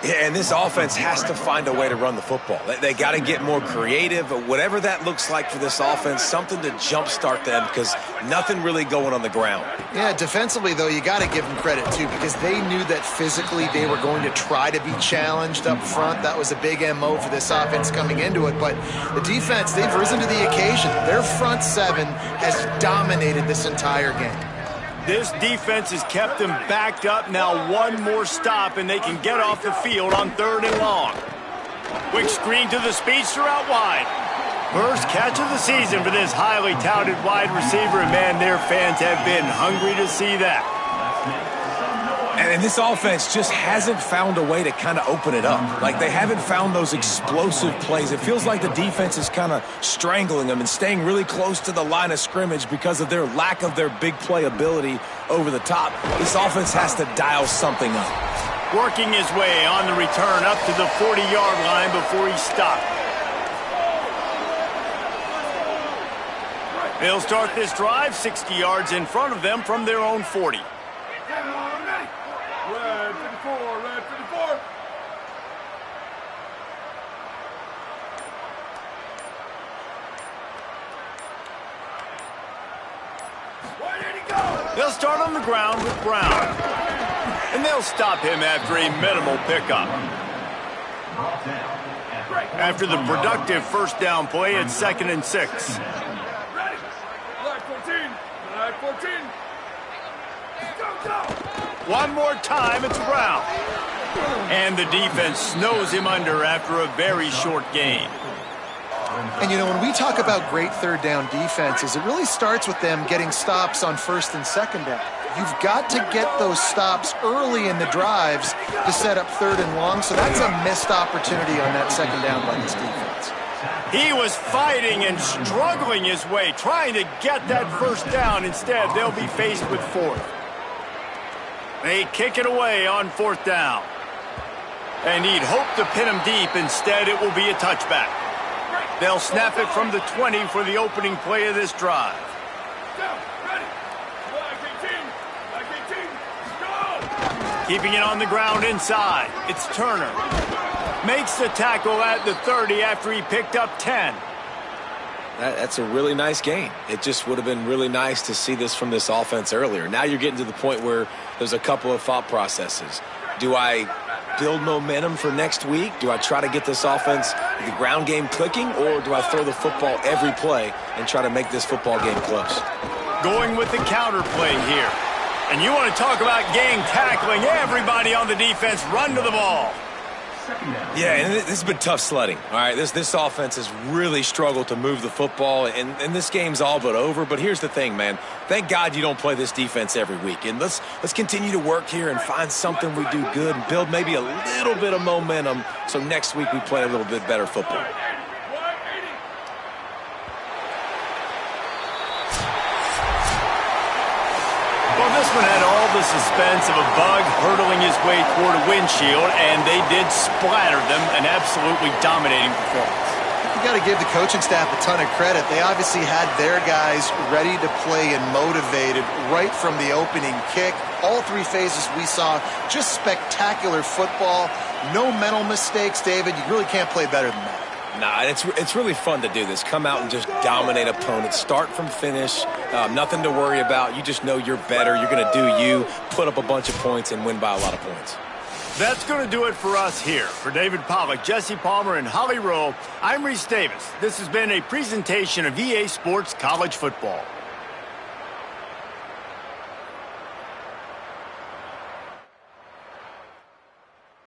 Yeah, and this offense has to find a way to run the football. They got to get more creative, whatever that looks like for this offense, something to jumpstart them because nothing really going on the ground. Yeah, defensively, though, you got to give them credit, too, because they knew that physically they were going to try to be challenged up front. That was a big MO for this offense coming into it. But the defense, they've risen to the occasion. Their front seven has dominated this entire game. This defense has kept them backed up. Now one more stop, and they can get off the field on 3rd and long. Quick screen to the speedster out wide. First catch of the season for this highly touted wide receiver, and man, their fans have been hungry to see that. And this offense just hasn't found a way to kind of open it up. Like, they haven't found those explosive plays. It feels like the defense is kind of strangling them and staying really close to the line of scrimmage because of their lack of their big play ability over the top. This offense has to dial something up. Working his way on the return up to the 40-yard line before he stopped. They'll start this drive 60 yards in front of them from their own 40. Red 54, red 54. Where did he go? They'll start on the ground with Brown. And they'll stop him after a minimal pickup. After the productive first down play, it's 2nd and 6. Ready. Black 14, black 14. Go, go. One more time, it's Brown. And the defense snows him under after a very short gain. And, you know, when we talk about great third down defenses, it really starts with them getting stops on 1st and 2nd down. You've got to get those stops early in the drives to set up 3rd and long, so that's a missed opportunity on that 2nd down by this defense. He was fighting and struggling his way, trying to get that first down. Instead, they'll be faced with 4th. They kick it away on 4th down. And he'd hope to pin him deep. Instead, it will be a touchback. They'll snap it from the 20 for the opening play of this drive. Down, ready. Black 18, black 18. Go. Keeping it on the ground inside. It's Turner. Makes the tackle at the 30 after he picked up 10. That's a really nice gain. It just would have been really nice to see this from this offense earlier. Now you're getting to the point where there's a couple of thought processes. Do I build momentum for next week? Do I try to get this offense, the ground game clicking, or do I throw the football every play and try to make this football game close? Going with the counter play here. And you want to talk about gang tackling. Everybody on the defense run to the ball. Yeah, and this has been tough sledding. All right, this offense has really struggled to move the football, and this game's all but over. But here's the thing, man. Thank God you don't play this defense every week. And let's continue to work here and find something we do good and build maybe a little bit of momentum so next week we play a little bit better football. Well, this one had all the suspense of a bug hurtling his way toward a windshield, and they did splatter them, an absolutely dominating performance. You got to give the coaching staff a ton of credit. They obviously had their guys ready to play and motivated right from the opening kick. All 3 phases we saw, just spectacular football. No mental mistakes, David. You really can't play better than that. Nah, it's really fun to do this. Come out and just dominate opponents. Start from finish. Nothing to worry about. You just know you're better. You're going to do you, put up a bunch of points, and win by a lot of points. That's going to do it for us here. For David Pollack, Jesse Palmer, and Holly Rowe, I'm Reese Davis. This has been a presentation of EA Sports College Football.